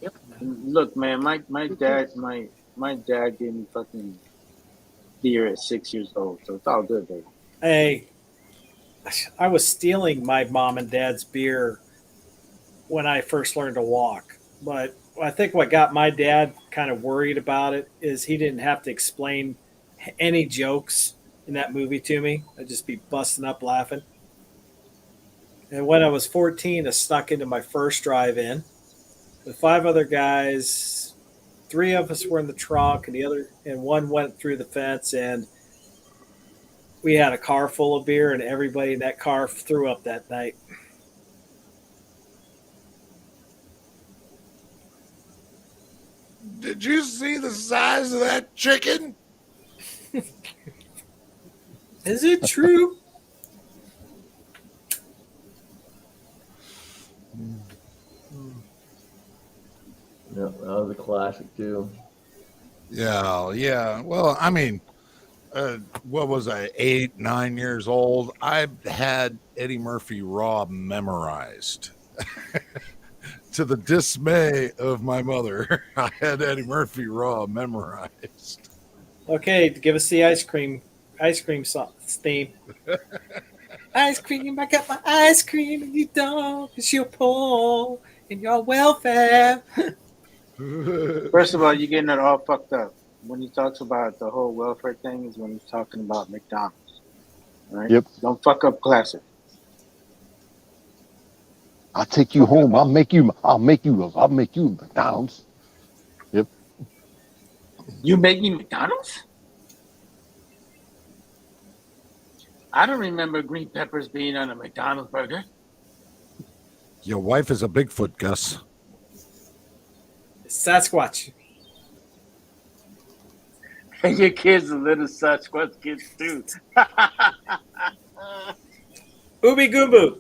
[SPEAKER 6] Yep. And look, man, my dad gave me fucking beer at 6 years old, so it's all good, baby.
[SPEAKER 3] Hey, I was stealing my mom and dad's beer when I first learned to walk. But I think what got my dad kind of worried about it is he didn't have to explain any jokes in that movie to me. I'd just be busting up laughing. And when I was 14, I snuck into my first drive in with five other guys. Three of us were in the trunk, and one went through the fence. And we had a car full of beer, and everybody in that car threw up that night.
[SPEAKER 2] Did you see the size of that chicken?
[SPEAKER 3] Is it true?
[SPEAKER 1] Yeah, that was a classic too.
[SPEAKER 2] Yeah, yeah. Well, I mean, what was I, 8, 9 years old? I had Eddie Murphy Raw memorized. To the dismay of my mother, I had Eddie Murphy Raw memorized.
[SPEAKER 3] Okay, give us the ice cream theme. Ice cream, I got my ice cream, and you don't, cause you're poor and your welfare.
[SPEAKER 6] First of all, you're getting it all fucked up. When he talks about the whole welfare thing, is when he's talking about McDonald's, right?
[SPEAKER 7] Yep.
[SPEAKER 6] Don't fuck up classic.
[SPEAKER 7] I'll take you home. I'll make you McDonald's. Yep.
[SPEAKER 6] You making McDonald's? I don't remember green peppers being on a McDonald's burger.
[SPEAKER 2] Your wife is a Bigfoot, Gus.
[SPEAKER 3] Sasquatch.
[SPEAKER 6] And your kids are little Sasquatch kids too.
[SPEAKER 3] Ooby Goomboo.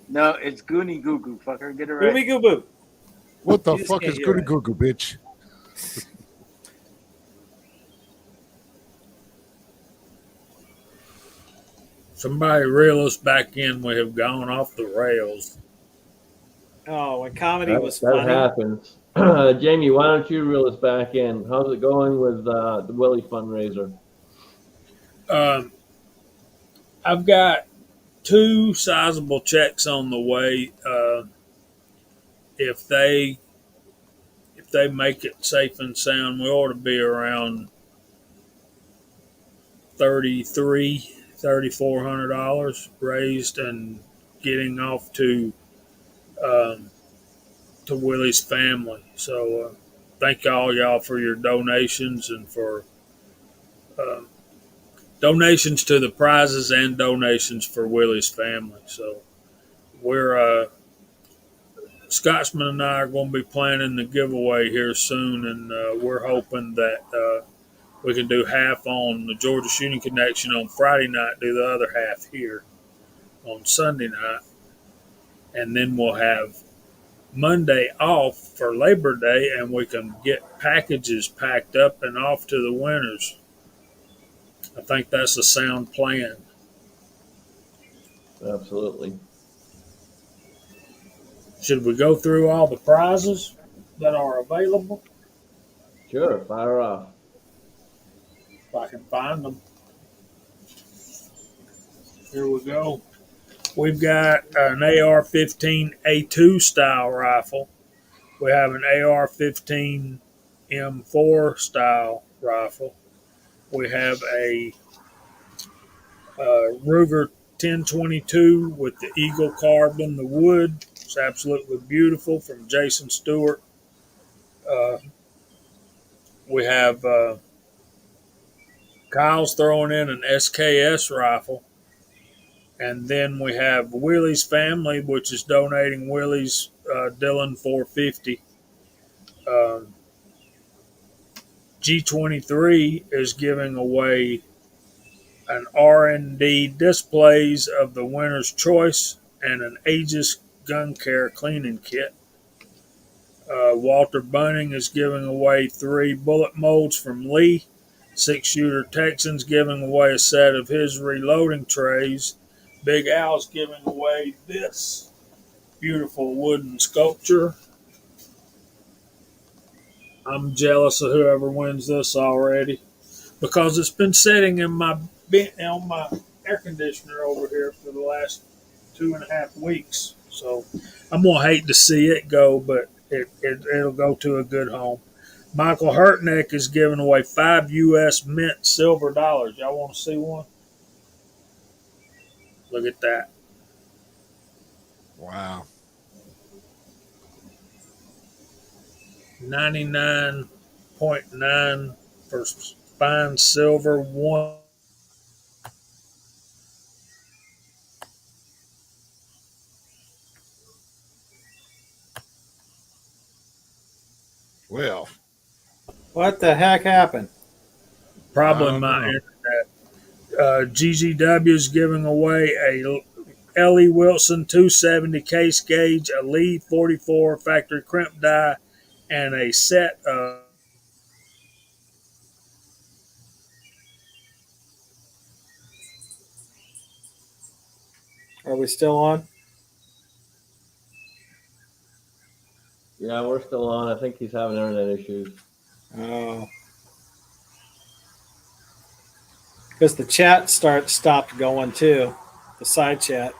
[SPEAKER 6] No, it's Goonie Goo Goo. Fucker, get it right.
[SPEAKER 3] Ooby Goomboo.
[SPEAKER 2] What the
[SPEAKER 3] You just
[SPEAKER 2] fuck
[SPEAKER 3] can't
[SPEAKER 2] is
[SPEAKER 3] hear
[SPEAKER 2] Goody
[SPEAKER 3] it.
[SPEAKER 2] Goo Goo, bitch?
[SPEAKER 5] Somebody reel us back in. We have gone off the rails.
[SPEAKER 3] Oh, when comedy was
[SPEAKER 1] That
[SPEAKER 3] funny.
[SPEAKER 1] happens. Jamie, why don't you reel us back in? How's it going with the Willie fundraiser?
[SPEAKER 5] Um, I've got two sizable checks on the way. If they make it safe and sound, we ought to be around $3,400 raised and getting off um, to Willie's family. So thank all y'all for your donations and for uh, donations to the prizes and donations for Willie's family. So we're Scotsman and I are going to be planning the giveaway here soon, and we're hoping that we can do half on the Georgia Shooting Connection on Friday night, do the other half here on Sunday night, and then we'll have Monday off for Labor Day, and we can get packages packed up and off to the winners. I think that's a sound plan.
[SPEAKER 1] Absolutely.
[SPEAKER 5] Should we go through all the prizes that are available?
[SPEAKER 1] Sure, fire off.
[SPEAKER 5] If I can find them. Here we go. We've got an AR-15A2 style rifle. We have an AR-15M4 style rifle. We have a Ruger 1022 with the eagle carved in the wood. It's absolutely beautiful from Jason Stewart. Uh, we have Kyle's throwing in an SKS rifle. And then we have Willie's family, which is donating Willie's Dillon 450. Um, G23 is giving away an R&D displays of the winner's choice and an Aegis gun care cleaning kit. Walter Bunning is giving away 3 bullet molds from Lee. 6-shooter Texans giving away a set of his reloading trays. Big Al's giving away this beautiful wooden sculpture. I'm jealous of whoever wins this already because it's been sitting in my on my air conditioner over here for the last 2.5 weeks. So I'm gonna hate to see it go, but it'll go to a good home. Michael Hurtneck is giving away 5 U.S. Mint silver dollars. Y'all want to see one? Look at that.
[SPEAKER 2] Wow.
[SPEAKER 5] 99.9 for fine silver. One.
[SPEAKER 2] Well,
[SPEAKER 3] What the heck happened?
[SPEAKER 5] Probably my internet. GGW is giving away a Ellie Wilson 270 case gauge, a Lee 44 factory crimp die, and a set of
[SPEAKER 3] Are we still on?
[SPEAKER 1] Yeah, we're still on. I think he's having internet issues.
[SPEAKER 3] Oh. Because the chat stopped going too. The side chat.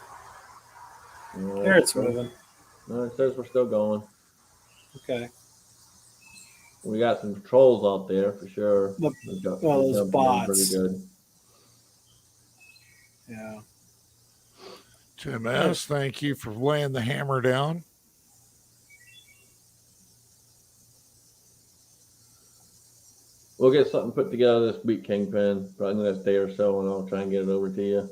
[SPEAKER 3] There it's moving.
[SPEAKER 1] No, it says we're still going.
[SPEAKER 3] Okay.
[SPEAKER 1] We got some trolls out there for sure.
[SPEAKER 3] Those bots.
[SPEAKER 1] Pretty good.
[SPEAKER 3] Yeah.
[SPEAKER 2] Tim S., thank you for laying the hammer down.
[SPEAKER 1] We'll get something put together this week, Kingpin, probably in the next day or so, and I'll try and get it over to you.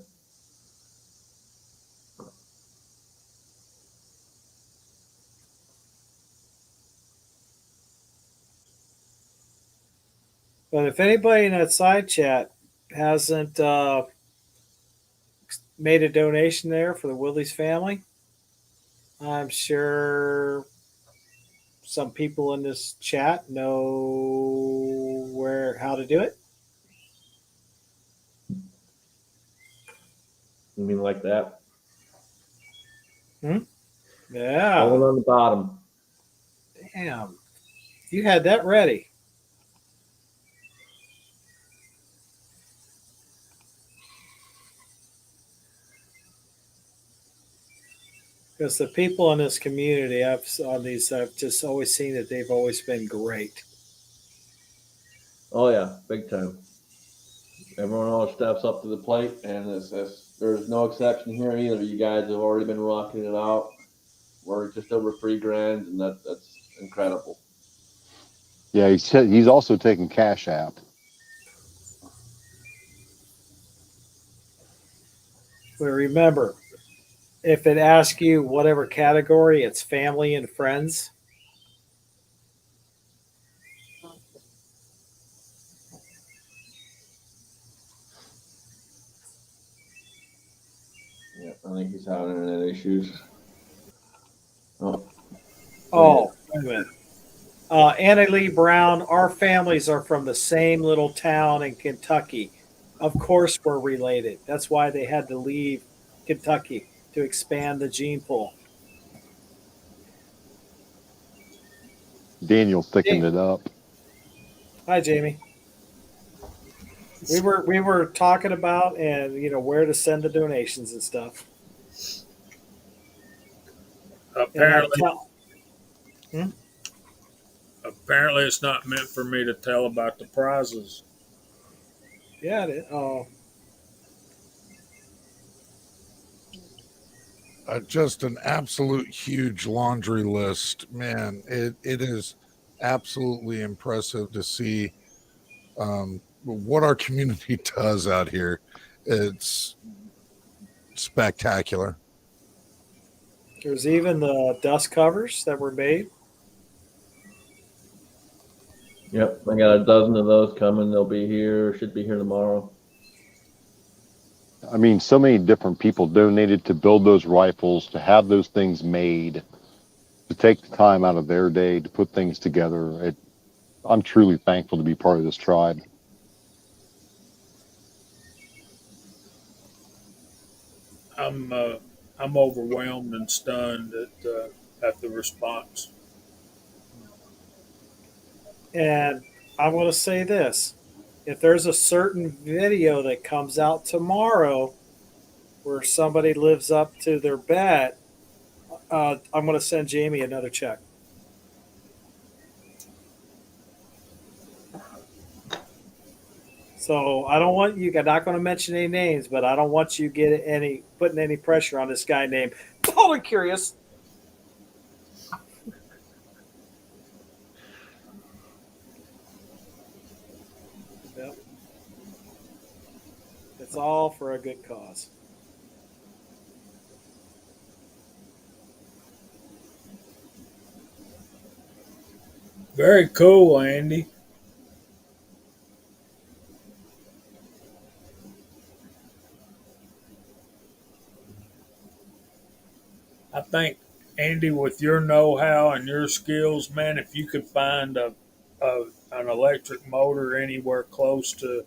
[SPEAKER 3] But if anybody in that side chat hasn't made a donation there for the Willie's family, I'm sure some people in this chat know how to do it.
[SPEAKER 1] You mean like that?
[SPEAKER 3] Yeah.
[SPEAKER 1] All on the bottom.
[SPEAKER 3] Damn. You had that ready. Because the people in this community, I've just always seen that they've always been great.
[SPEAKER 1] Oh yeah, big time. Everyone always steps up to the plate, and there's no exception here either. You guys have already been rocking it out. We're just over $3,000, and that's incredible.
[SPEAKER 7] Yeah, he's also taking Cash App.
[SPEAKER 3] But remember, if it asks you whatever category, it's family and friends.
[SPEAKER 1] Yeah, I think he's having internet issues.
[SPEAKER 3] Oh, wait a minute. Anna Lee Brown, our families are from the same little town in Kentucky. Of course, we're related. That's why they had to leave Kentucky to expand the gene pool.
[SPEAKER 7] Daniel thickened it up.
[SPEAKER 3] Hi, Jamie. We were talking about and where to send the donations and stuff. And I
[SPEAKER 5] Apparently,
[SPEAKER 3] tell
[SPEAKER 5] apparently, it's not meant for me to tell about the prizes.
[SPEAKER 3] yeah, oh,
[SPEAKER 2] Just an absolute huge laundry list, man. It is absolutely impressive to see what our community does out here. It's spectacular.
[SPEAKER 3] there's even the dust covers that were made.
[SPEAKER 1] Yep, I got a dozen of those coming. They'll be here. Should be here tomorrow.
[SPEAKER 7] I mean, so many different people donated to build those rifles, to have those things made, to take the time out of their day to put things together. I'm truly thankful to be part of this tribe.
[SPEAKER 5] I'm uh, I'm overwhelmed and stunned at the response.
[SPEAKER 3] And I want to say this: if there's a certain video that comes out tomorrow where somebody lives up to their bet, I'm going to send Jamie another check. So I don't want you. I'm not going to mention any names, but I don't want you putting any pressure on this guy named Totally Curious. Yep. It's all for a good cause.
[SPEAKER 5] Very cool, Andy. I think, Andy, with your know-how and your skills, man, if you could find an electric motor anywhere close to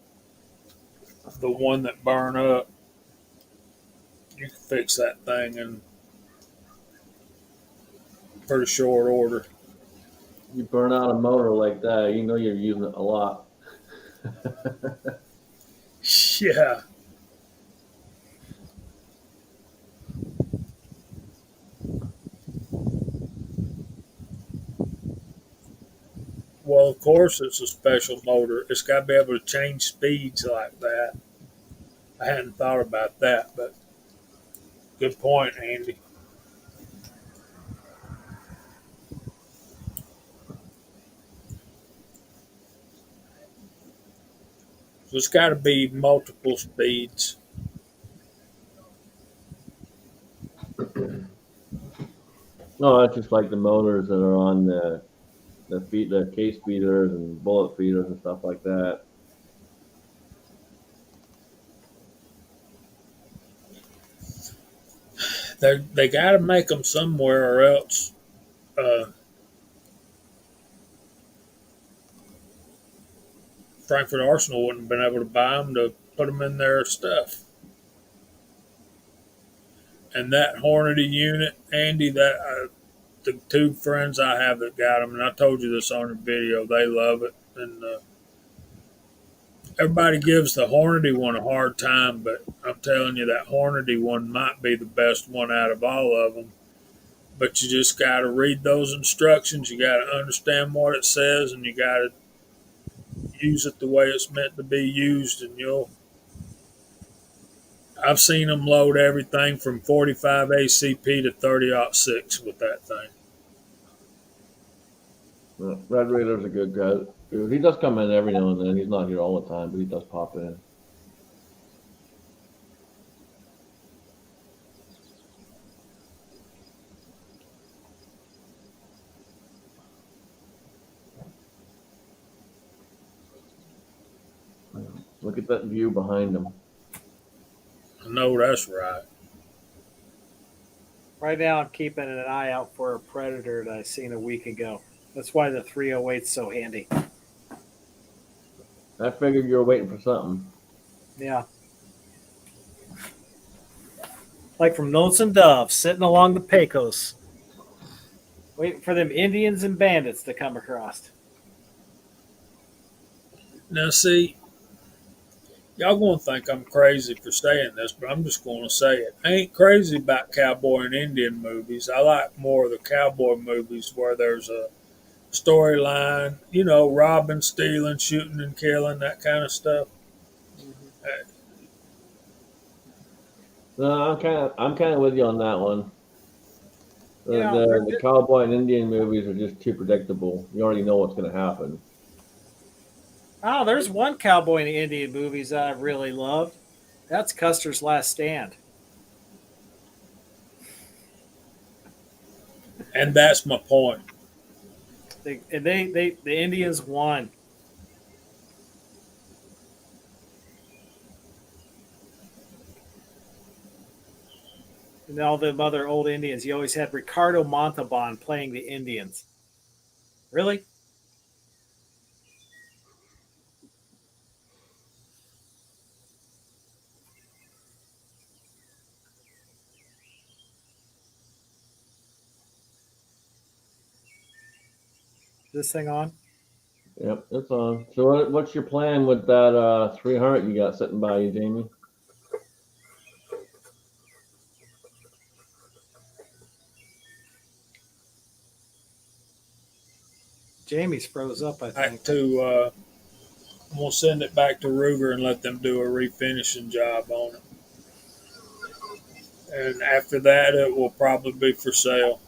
[SPEAKER 5] the one that burned up, you could fix that thing in pretty short order.
[SPEAKER 1] You burn out a motor like that, you know you're using it a lot.
[SPEAKER 5] Yeah. Well, of course, it's a special motor. It's got to be able to change speeds like that. I hadn't thought about that, but good point, Andy. So it's got to be multiple speeds.
[SPEAKER 1] No, that's just like the motors that are on the case feeders and bullet feeders and stuff like that.
[SPEAKER 5] They got to make them somewhere, or else uh, Frankfurt Arsenal wouldn't have been able to buy them to put them in their stuff. And that Hornady unit, Andy, that the two friends I have that got them, and I told you this on the video, they love it. And everybody gives the Hornady one a hard time, but I'm telling you, that Hornady one might be the best one out of all of them. But you just got to read those instructions. You got to understand what it says, and you got to use it the way it's meant to be used. And I've seen them load everything from 45 ACP to 30-06 with that thing.
[SPEAKER 1] Red Raider's a good guy. He does come in every now and then. He's not here all the time, but he does pop in. Look at that view behind him.
[SPEAKER 5] I know that's right.
[SPEAKER 3] Right now, I'm keeping an eye out for a predator that I seen a week ago. That's why the 308's so handy.
[SPEAKER 1] I figured you were waiting for something.
[SPEAKER 3] Yeah. Like from Lonesome Dove, sitting along the Pecos, waiting for them Indians and bandits to come across.
[SPEAKER 5] Now, see, Y'all gonna think I'm crazy for saying this, but I'm just gonna say it. I ain't crazy about cowboy and Indian movies. I like more of the cowboy movies where there's a storyline, robbing, stealing, shooting, and killing, that kind of stuff. Uh,
[SPEAKER 1] No, I'm kind of with you on that one.
[SPEAKER 3] You know,
[SPEAKER 1] The cowboy and Indian movies are just too predictable. You already know what's going to happen.
[SPEAKER 3] there's one cowboy and Indian movies that I really love. That's Custer's Last Stand.
[SPEAKER 5] and that's my point.
[SPEAKER 3] The Indians won. And all the other old Indians. You always had Ricardo Montalban playing the Indians. Really? This thing on?
[SPEAKER 1] Yep, it's on. So what's your plan with that 300 you got sitting by you, Jamie?
[SPEAKER 3] Jamie's froze up, I think.
[SPEAKER 5] I'm gonna send it back to Ruger and let them do a refinishing job on it. And after that, it will probably be for sale.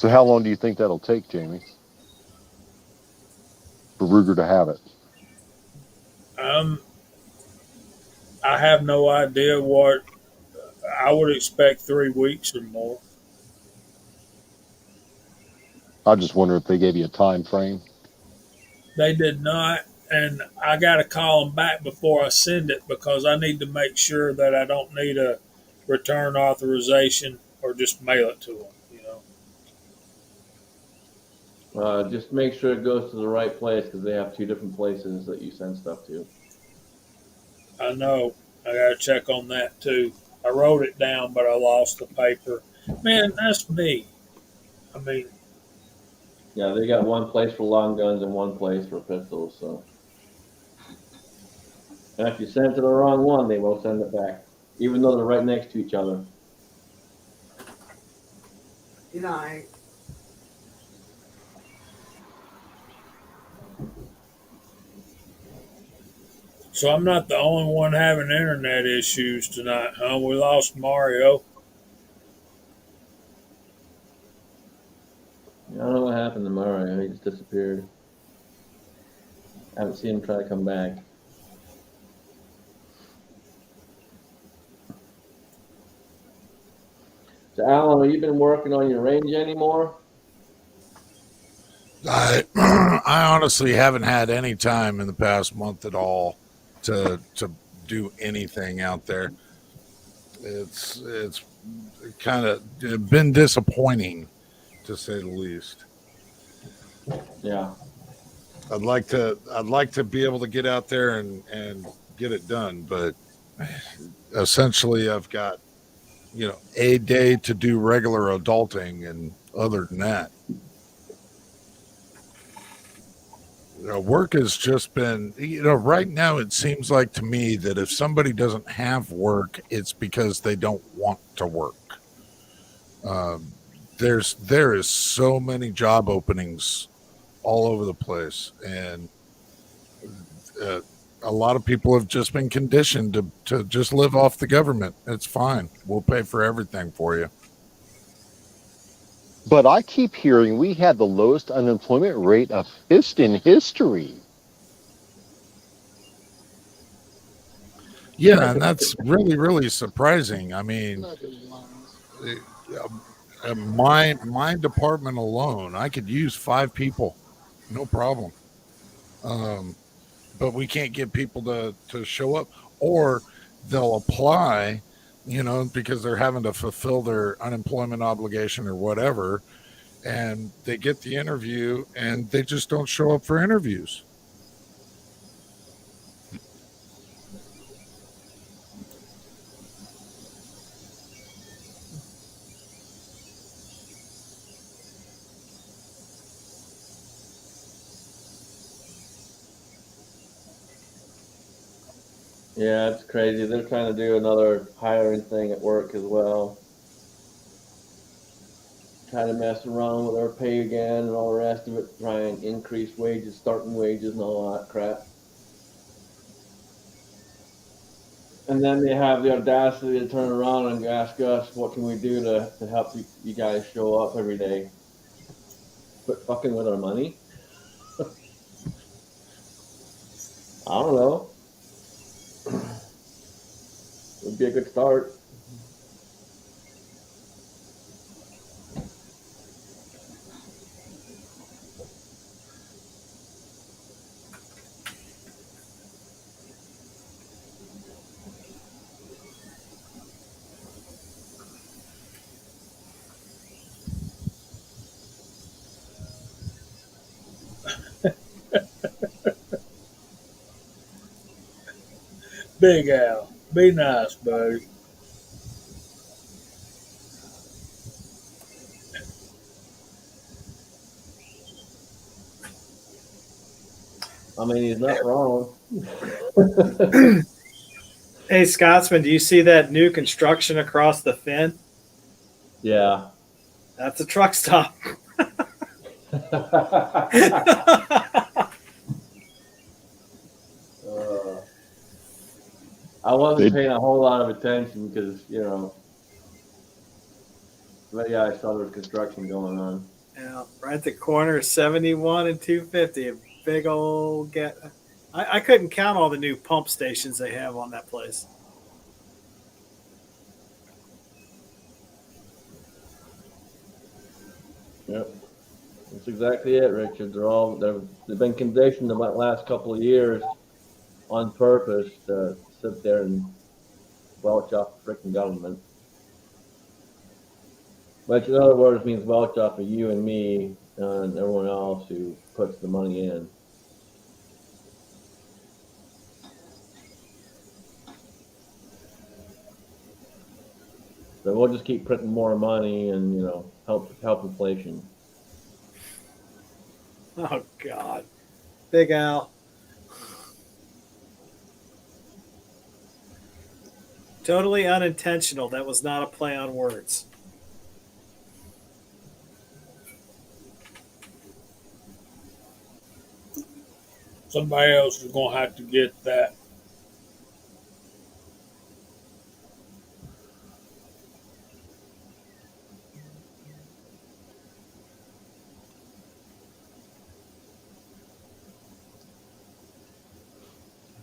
[SPEAKER 7] So how long do you think that'll take, Jamie, for Ruger to have it?
[SPEAKER 5] Um, I have no idea what I would expect. 3 weeks or more.
[SPEAKER 7] I just wonder if they gave you a time frame.
[SPEAKER 5] They did not, and I got to call them back before I send it because I need to make sure that I don't need a return authorization or just mail it to them.
[SPEAKER 1] Just make sure it goes to the right place because they have two different places that you send stuff to.
[SPEAKER 5] I know. I got to check on that too. I wrote it down, but I lost the paper. Man, that's me. I mean,
[SPEAKER 1] Yeah, they got one place for long guns and one place for pistols. So, and if you send to the wrong one, they will send it back, even though they're right next to each other.
[SPEAKER 3] You know,
[SPEAKER 5] so I'm not the only one having internet issues tonight, huh? We lost Mario.
[SPEAKER 1] I don't know what happened to Mario. He just disappeared. I haven't seen him try to come back. So, Alan, have you been working on your range anymore?
[SPEAKER 2] I I honestly haven't had any time in the past month at all to do anything out there. It's kind of been disappointing, to say the least.
[SPEAKER 1] Yeah.
[SPEAKER 2] I'd like to be able to get out there and get it done, but essentially I've got a day to do regular adulting, and other than that, work has just been, right now it seems like to me that if somebody doesn't have work, it's because they don't want to work. There is so many job openings all over the place, and a lot of people have just been conditioned to just live off the government. It's fine. We'll pay for everything for you.
[SPEAKER 7] But I keep hearing we had the lowest unemployment rate of in history.
[SPEAKER 2] Yeah, and that's really, really surprising. I mean, my department alone, I could use 5 people, no problem. But we can't get people to show up, or they'll apply, because they're having to fulfill their unemployment obligation or whatever, and they get the interview and they just don't show up for interviews.
[SPEAKER 1] Yeah, it's crazy. They're trying to do another hiring thing at work as well. Try to mess around with our pay again and all the rest of it. Try and increase wages, starting wages, and all that crap. And then they have the audacity to turn around and ask us, what can we do to help you guys show up every day? Quit fucking with our money? I don't know. Would be a good start.
[SPEAKER 5] Big Al, be nice, buddy.
[SPEAKER 1] I mean, he's not wrong.
[SPEAKER 3] Hey, Scotsman, do you see that new construction across the fin?
[SPEAKER 1] Yeah.
[SPEAKER 3] That's a truck stop.
[SPEAKER 1] I wasn't paying a whole lot of attention because, but yeah, I saw there was construction going on.
[SPEAKER 3] Yeah, right at the corner of 71 and 250. A big old get. I couldn't count all the new pump stations they have on that place.
[SPEAKER 1] Yep. That's exactly it, Richard. They've been conditioned the last couple of years on purpose to sit there and welch off the freaking government. Which in other words means welch off of you and me and everyone else who puts the money in. So we'll just keep printing more money and help inflation.
[SPEAKER 3] Oh God, Big Al. Totally unintentional. That was not a play on words.
[SPEAKER 5] Somebody else is going to have to get that.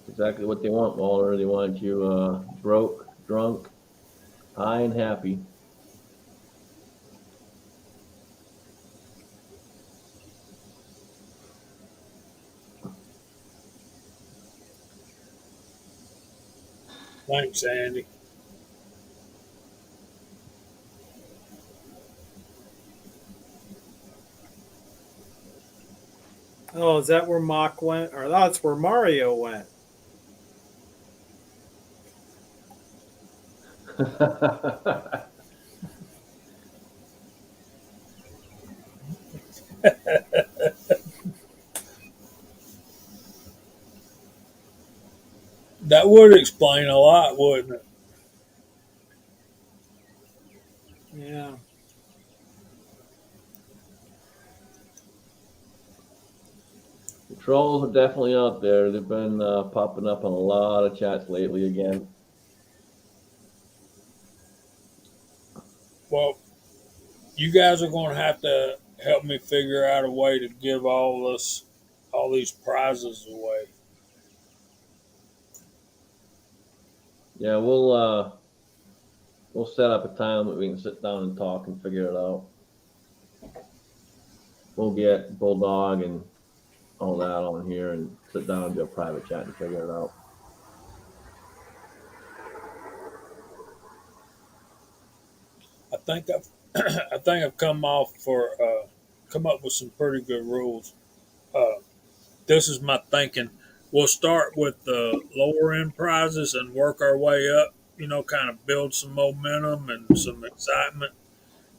[SPEAKER 1] Exactly what they want, Waller. They want you broke, drunk, high, and happy.
[SPEAKER 5] Thanks, Andy.
[SPEAKER 3] Oh, is that where Mock went? Or that's where Mario went.
[SPEAKER 5] That would explain a lot, wouldn't it?
[SPEAKER 3] Yeah.
[SPEAKER 1] The trolls are definitely out there. They've been popping up on a lot of chats lately again.
[SPEAKER 5] Well, you guys are going to have to help me figure out a way to give all these prizes away.
[SPEAKER 1] Yeah, we'll set up a time that we can sit down and talk and figure it out. We'll get Bulldog and all that on here and sit down and do a private chat and figure it out.
[SPEAKER 5] I think I've come up with some pretty good rules. This is my thinking. We'll start with the lower end prizes and work our way up. Kind of build some momentum and some excitement.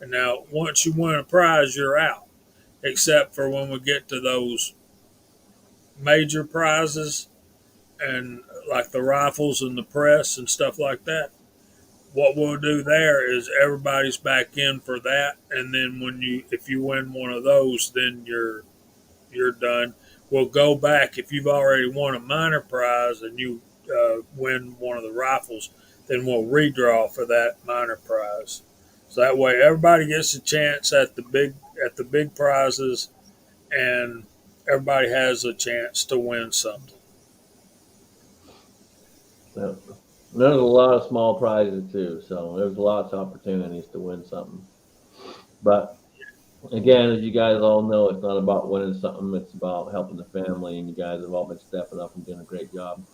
[SPEAKER 5] And now, once you win a prize, you're out. Except for when we get to those major prizes, and like the rifles and the press and stuff like that. What we'll do there is everybody's back in for that, and then if you win one of those, then you're done. We'll go back if you've already won a minor prize and you win one of the rifles, then we'll redraw for that minor prize. So that way everybody gets a chance at the big prizes, and everybody has a chance to win something.
[SPEAKER 1] Yeah. There's a lot of small prizes too, so there's lots of opportunities to win something. But again, as you guys all know, it's not about winning something, it's about helping the family, and you guys have all been stepping up and doing a great job.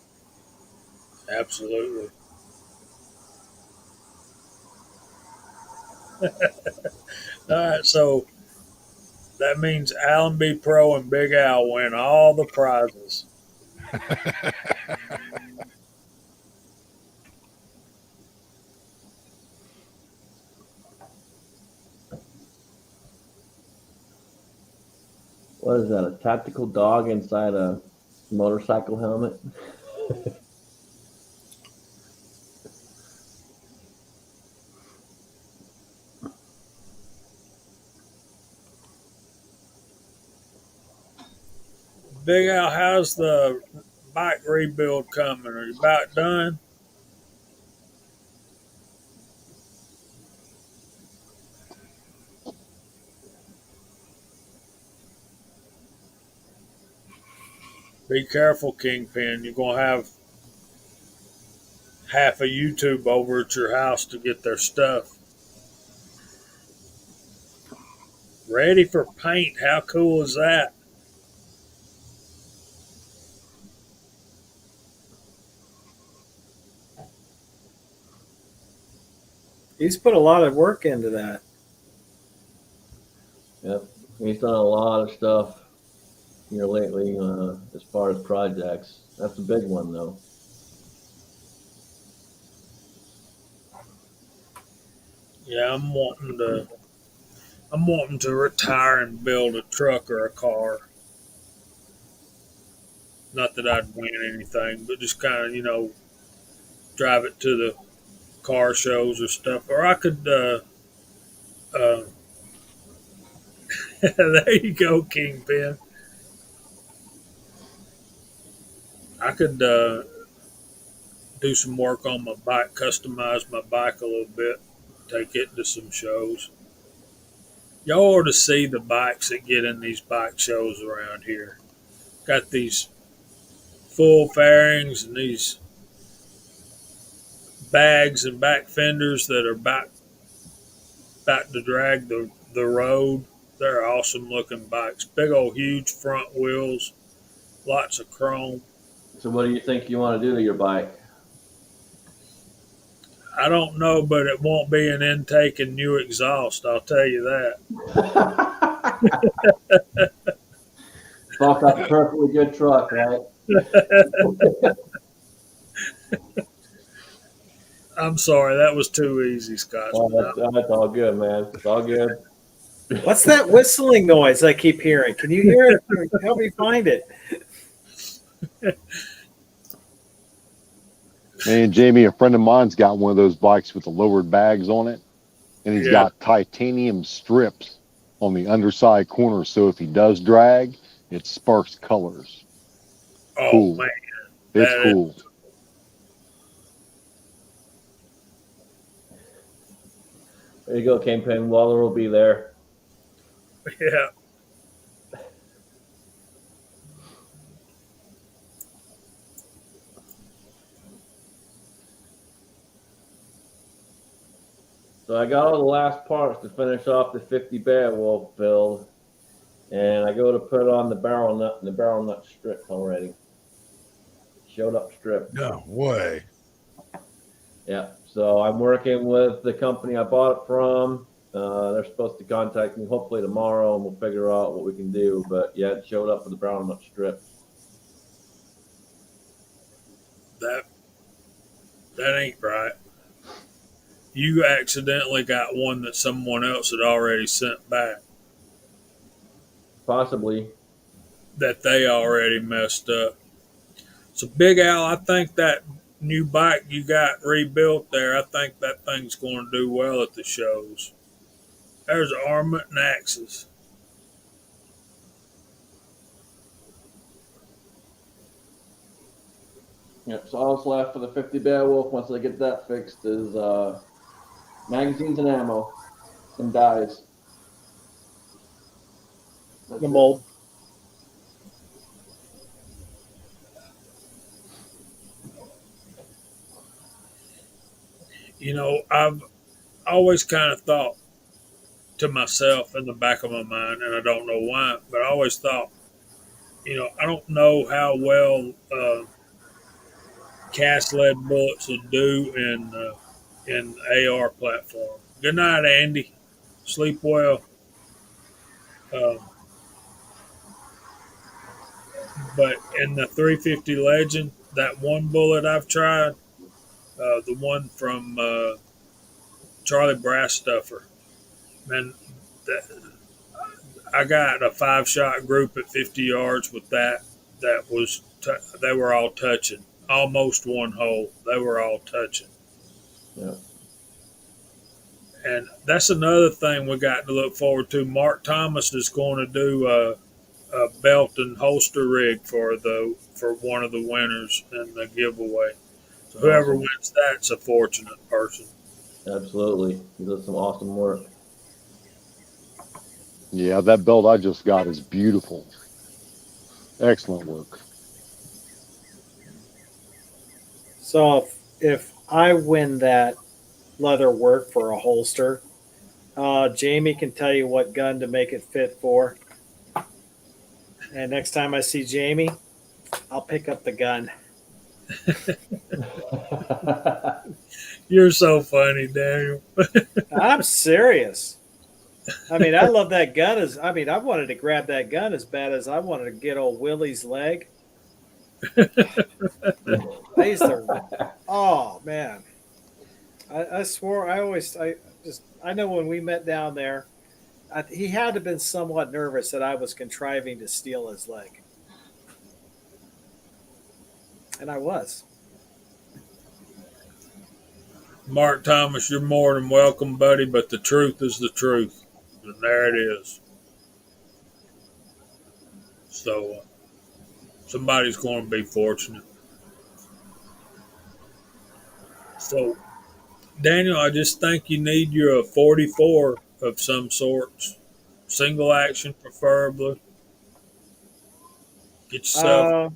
[SPEAKER 5] Absolutely. All right, so that means AllenBePro and Big Al win all the prizes.
[SPEAKER 1] What is that, a tactical dog inside a motorcycle helmet?
[SPEAKER 5] Big Al, how's the bike rebuild coming? Are you about done? Be careful, Kingpin. You're going to have half of YouTube over at your house to get their stuff. Ready for paint. How cool is that?
[SPEAKER 3] He's put a lot of work into that.
[SPEAKER 1] Yep, he's done a lot of stuff here lately as far as projects. That's a big one though.
[SPEAKER 5] Yeah, I'm wanting to retire and build a truck or a car. Not that I'd win anything, but just kind of, drive it to the car shows or stuff. Or I could, there you go, Kingpin. I could do some work on my bike, customize my bike a little bit, take it to some shows. Y'all ought to see the bikes that get in these bike shows around here. Got these full fairings and these bags and back fenders that are about to drag the road. They're awesome looking bikes. Big old huge front wheels, lots of chrome.
[SPEAKER 1] So what do you think you want to do to your bike?
[SPEAKER 5] I don't know, but it won't be an intake and new exhaust. I'll tell you that.
[SPEAKER 1] Fuck, that's a perfectly good truck, right?
[SPEAKER 5] I'm sorry, that was too easy, Scott.
[SPEAKER 1] Oh, that's all good, man. It's all good.
[SPEAKER 3] What's that whistling noise I keep hearing? Can you hear it? Help me find it.
[SPEAKER 7] Man, Jamie, a friend of mine's got one of those bikes with the lowered bags on it, and he's got titanium strips on the underside corner, so if he does drag, it sparks colors.
[SPEAKER 5] Oh,
[SPEAKER 7] cool.
[SPEAKER 5] Man.
[SPEAKER 7] It's cool.
[SPEAKER 1] There you go, Kingpin. Waller will be there.
[SPEAKER 5] Yeah.
[SPEAKER 1] So I got all the last parts to finish off the 50 Beowulf build, and I go to put on the barrel nut, and the barrel nut stripped already. Showed up stripped.
[SPEAKER 2] No way.
[SPEAKER 1] Yeah. So I'm working with the company I bought it from. They're supposed to contact me hopefully tomorrow, and we'll figure out what we can do. But yeah, it showed up with the barrel nut stripped.
[SPEAKER 5] That ain't right. You accidentally got one that someone else had already sent back.
[SPEAKER 1] Possibly.
[SPEAKER 5] That they already messed up. So, Big Al, I think that new bike you got rebuilt there, I think that thing's going to do well at the shows. There's Armament and Axis.
[SPEAKER 1] Yep. So all that's left for the 50 Beowulf once they get that fixed is magazines and ammo and dies. That's
[SPEAKER 3] The
[SPEAKER 1] it.
[SPEAKER 3] mold.
[SPEAKER 5] You know, I've always kind of thought to myself in the back of my mind, and I don't know why, but I always thought, I don't know how well cast lead bullets will do in AR platform. Good night, Andy. Sleep well. Um, but in the 350 Legend, that one bullet I've tried, the one from Charlie Brass Stuffer, man, I got a 5-shot group at 50 yards with that. They were all touching, almost one hole. They were all touching.
[SPEAKER 1] Yeah.
[SPEAKER 5] And that's another thing we got to look forward to. Mark Thomas is going to do a belt and holster rig for one of the winners in the giveaway. So whoever
[SPEAKER 1] Awesome.
[SPEAKER 5] wins that's a fortunate person.
[SPEAKER 1] Absolutely. He does some awesome work.
[SPEAKER 7] Yeah, that belt I just got is beautiful. Excellent work.
[SPEAKER 3] So if I win that leather work for a holster, Jamie can tell you what gun to make it fit for. And next time I see Jamie, I'll pick up the gun.
[SPEAKER 5] You're so funny, Daniel.
[SPEAKER 3] I'm serious. I mean, I love that gun. I wanted to grab that gun as bad as I wanted to get old Willie's leg. I used to. Oh man, I swore. I know when we met down there, he had to have been somewhat nervous that I was contriving to steal his leg, and I was.
[SPEAKER 5] Mark Thomas, you're more than welcome, buddy, but the truth is the truth. And there it is. So somebody's going to be fortunate. So, Daniel, I just think you need your 44 of some sorts. Single action, preferably. Get yourself.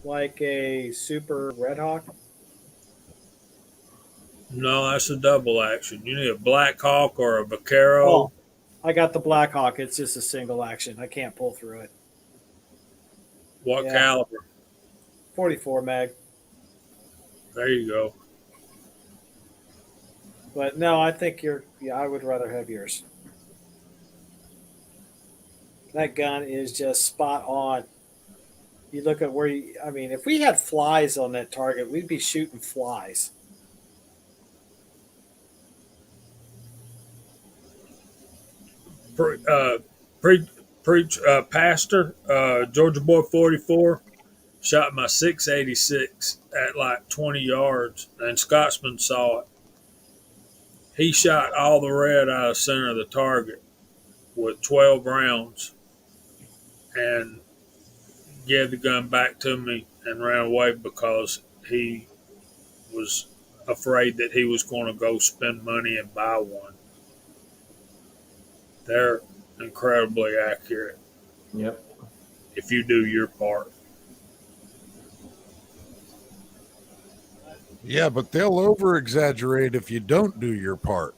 [SPEAKER 3] Like a Super Red Hawk.
[SPEAKER 5] No, that's a double action. You need a Black Hawk or a Vaquero.
[SPEAKER 3] Oh, I got the Black Hawk. It's just a single action. I can't pull through it.
[SPEAKER 5] What
[SPEAKER 3] Yeah.
[SPEAKER 5] caliber?
[SPEAKER 3] 44 mag.
[SPEAKER 5] There you go.
[SPEAKER 3] But no, I think I would rather have yours. That gun is just spot on. You look at if we had flies on that target, we'd be shooting flies.
[SPEAKER 5] Pastor, Georgia Boy 44, shot my 686 at like 20 yards, and Scotsman saw it. He shot all the red out of the center of the target with 12 rounds and gave the gun back to me and ran away because he was afraid that he was going to go spend money and buy one. They're incredibly accurate.
[SPEAKER 1] Yep.
[SPEAKER 5] If you do your part.
[SPEAKER 2] Yeah, but they'll over exaggerate if you don't do your part.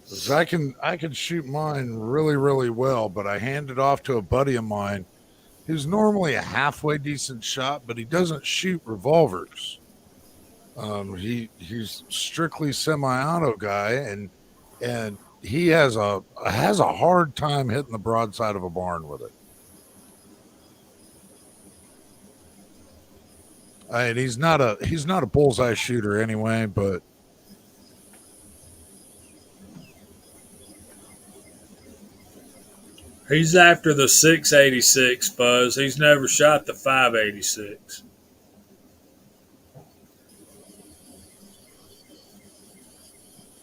[SPEAKER 2] 'Cause I can shoot mine really, really well, but I hand it off to a buddy of mine who's normally a halfway decent shot, but he doesn't shoot revolvers. He's strictly semi-auto guy, and he has a hard time hitting the broadside of a barn with it. And he's not a bullseye shooter anyway, but
[SPEAKER 5] He's after the 686, Buzz. He's never shot the 586.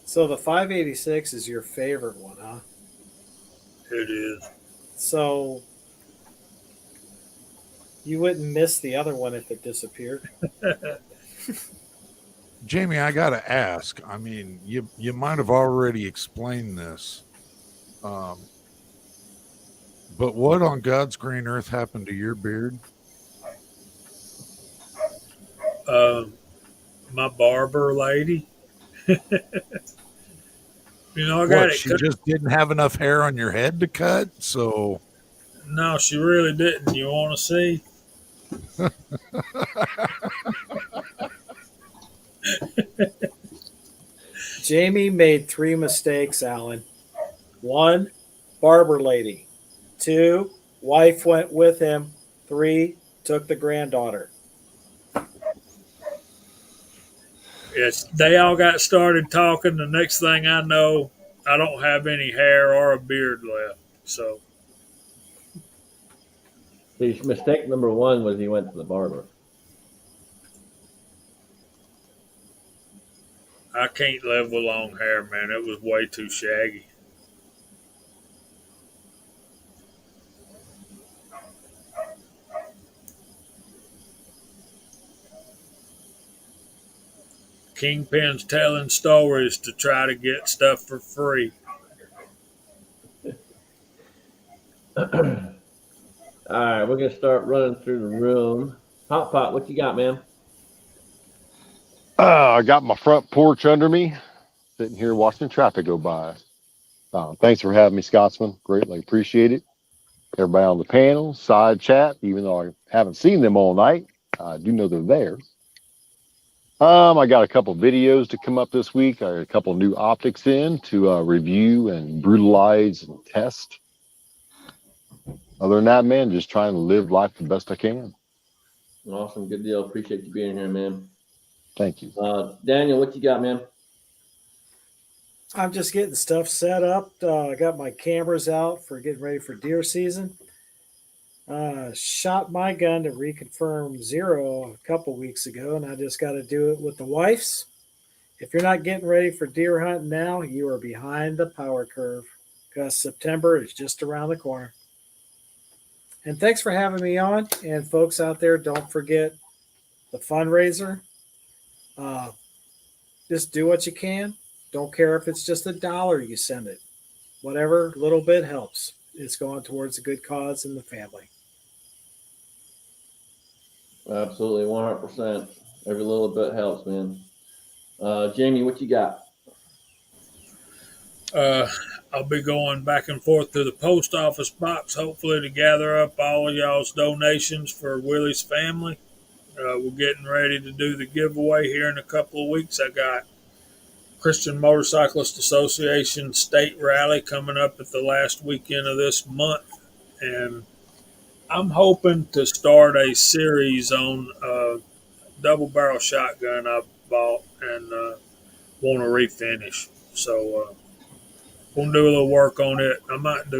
[SPEAKER 3] So the 586 is your favorite one, huh?
[SPEAKER 5] It is.
[SPEAKER 3] So you wouldn't miss the other one if it disappeared.
[SPEAKER 2] Jamie, I got to ask. I mean, you might have already explained this, but what on God's green earth happened to your beard?
[SPEAKER 5] My barber lady. I got
[SPEAKER 2] What,
[SPEAKER 5] it.
[SPEAKER 2] she just didn't have enough hair on your head to cut? So
[SPEAKER 5] No, she really didn't. You want to see?
[SPEAKER 3] Jamie made 3 mistakes, Alan. 1, barber lady. 2, wife went with him. 3, took the granddaughter.
[SPEAKER 5] Yes, they all got started talking. The next thing I know, I don't have any hair or a beard left. So
[SPEAKER 1] See, mistake number 1 was he went to the barber.
[SPEAKER 5] I can't live with long hair, man. It was way too shaggy. Kingpin's telling stories to try to get stuff for free.
[SPEAKER 1] All right, we're gonna start running through the room. Hot Pot, what you got, man?
[SPEAKER 7] I got my front porch under me, sitting here watching traffic go by. Thanks for having me, Scotsman. Greatly appreciate it. Everybody on the panel, side chat, even though I haven't seen them all night, I do know they're there. I got a couple videos to come up this week. I got a couple new optics in to review and brutalize and test. Other than that, man, just trying to live life the best I can.
[SPEAKER 1] Awesome, good deal. Appreciate you being here, man.
[SPEAKER 7] Thank you.
[SPEAKER 1] Daniel, what you got, man?
[SPEAKER 3] I'm just getting stuff set up. I got my cameras out for getting ready for deer season. Shot my gun to reconfirm 0 a couple weeks ago, and I just got to do it with the wife's. If you're not getting ready for deer hunting now, you are behind the power curve because September is just around the corner. And thanks for having me on. And folks out there, don't forget the fundraiser. Just do what you can. Don't care if it's just $1 you send it. Whatever little bit helps. It's going towards a good cause in the family.
[SPEAKER 1] Absolutely, 100%. Every little bit helps, man. Jamie, what you got?
[SPEAKER 5] I'll be going back and forth to the post office box, hopefully to gather up all of y'all's donations for Willie's family. We're getting ready to do the giveaway here in a couple of weeks. I got Christian Motorcyclist Association State Rally coming up at the last weekend of this month, and I'm hoping to start a series on double barrel shotgun I bought and want to refinish. So we'll do a little work on it. I might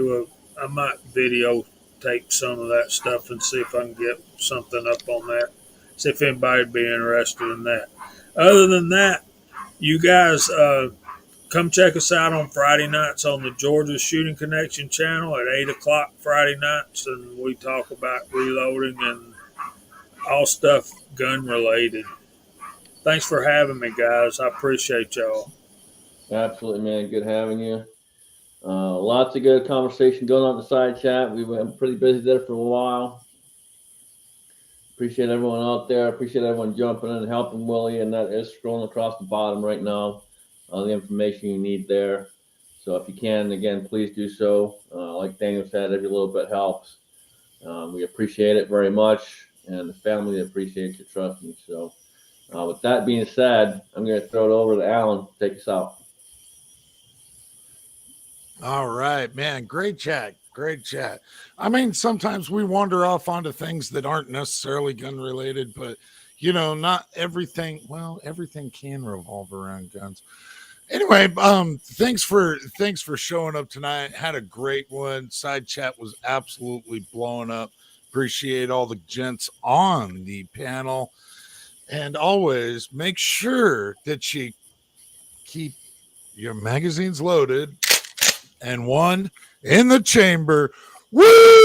[SPEAKER 5] videotape some of that stuff and see if I can get something up on that. See if anybody'd be interested in that. Other than that, you guys come check us out on Friday nights on the Georgia Shooting Connection channel at 8 o'clock Friday nights, and we talk about reloading and all stuff gun related. Thanks for having me, guys. I appreciate y'all.
[SPEAKER 1] Absolutely, man. Good having you. Lots of good conversation going on in the side chat. We've been pretty busy there for a while. Appreciate everyone out there. Appreciate everyone jumping in and helping Willie, and that is scrolling across the bottom right now. The information you need there. So if you can, again, please do so. Like Daniel said, every little bit helps. We appreciate it very much, and the family appreciates you, trust me. So with that being said, I'm going to throw it over to Alan to take us out.
[SPEAKER 2] All right, man. Great chat. Great chat. I mean, sometimes we wander off onto things that aren't necessarily gun related, but not everything. Well, everything can revolve around guns. Anyway, thanks for showing up tonight. Had a great one. Side chat was absolutely blowing up. Appreciate all the gents on the panel. And always make sure that you keep your magazines loaded and one in the chamber. Woo!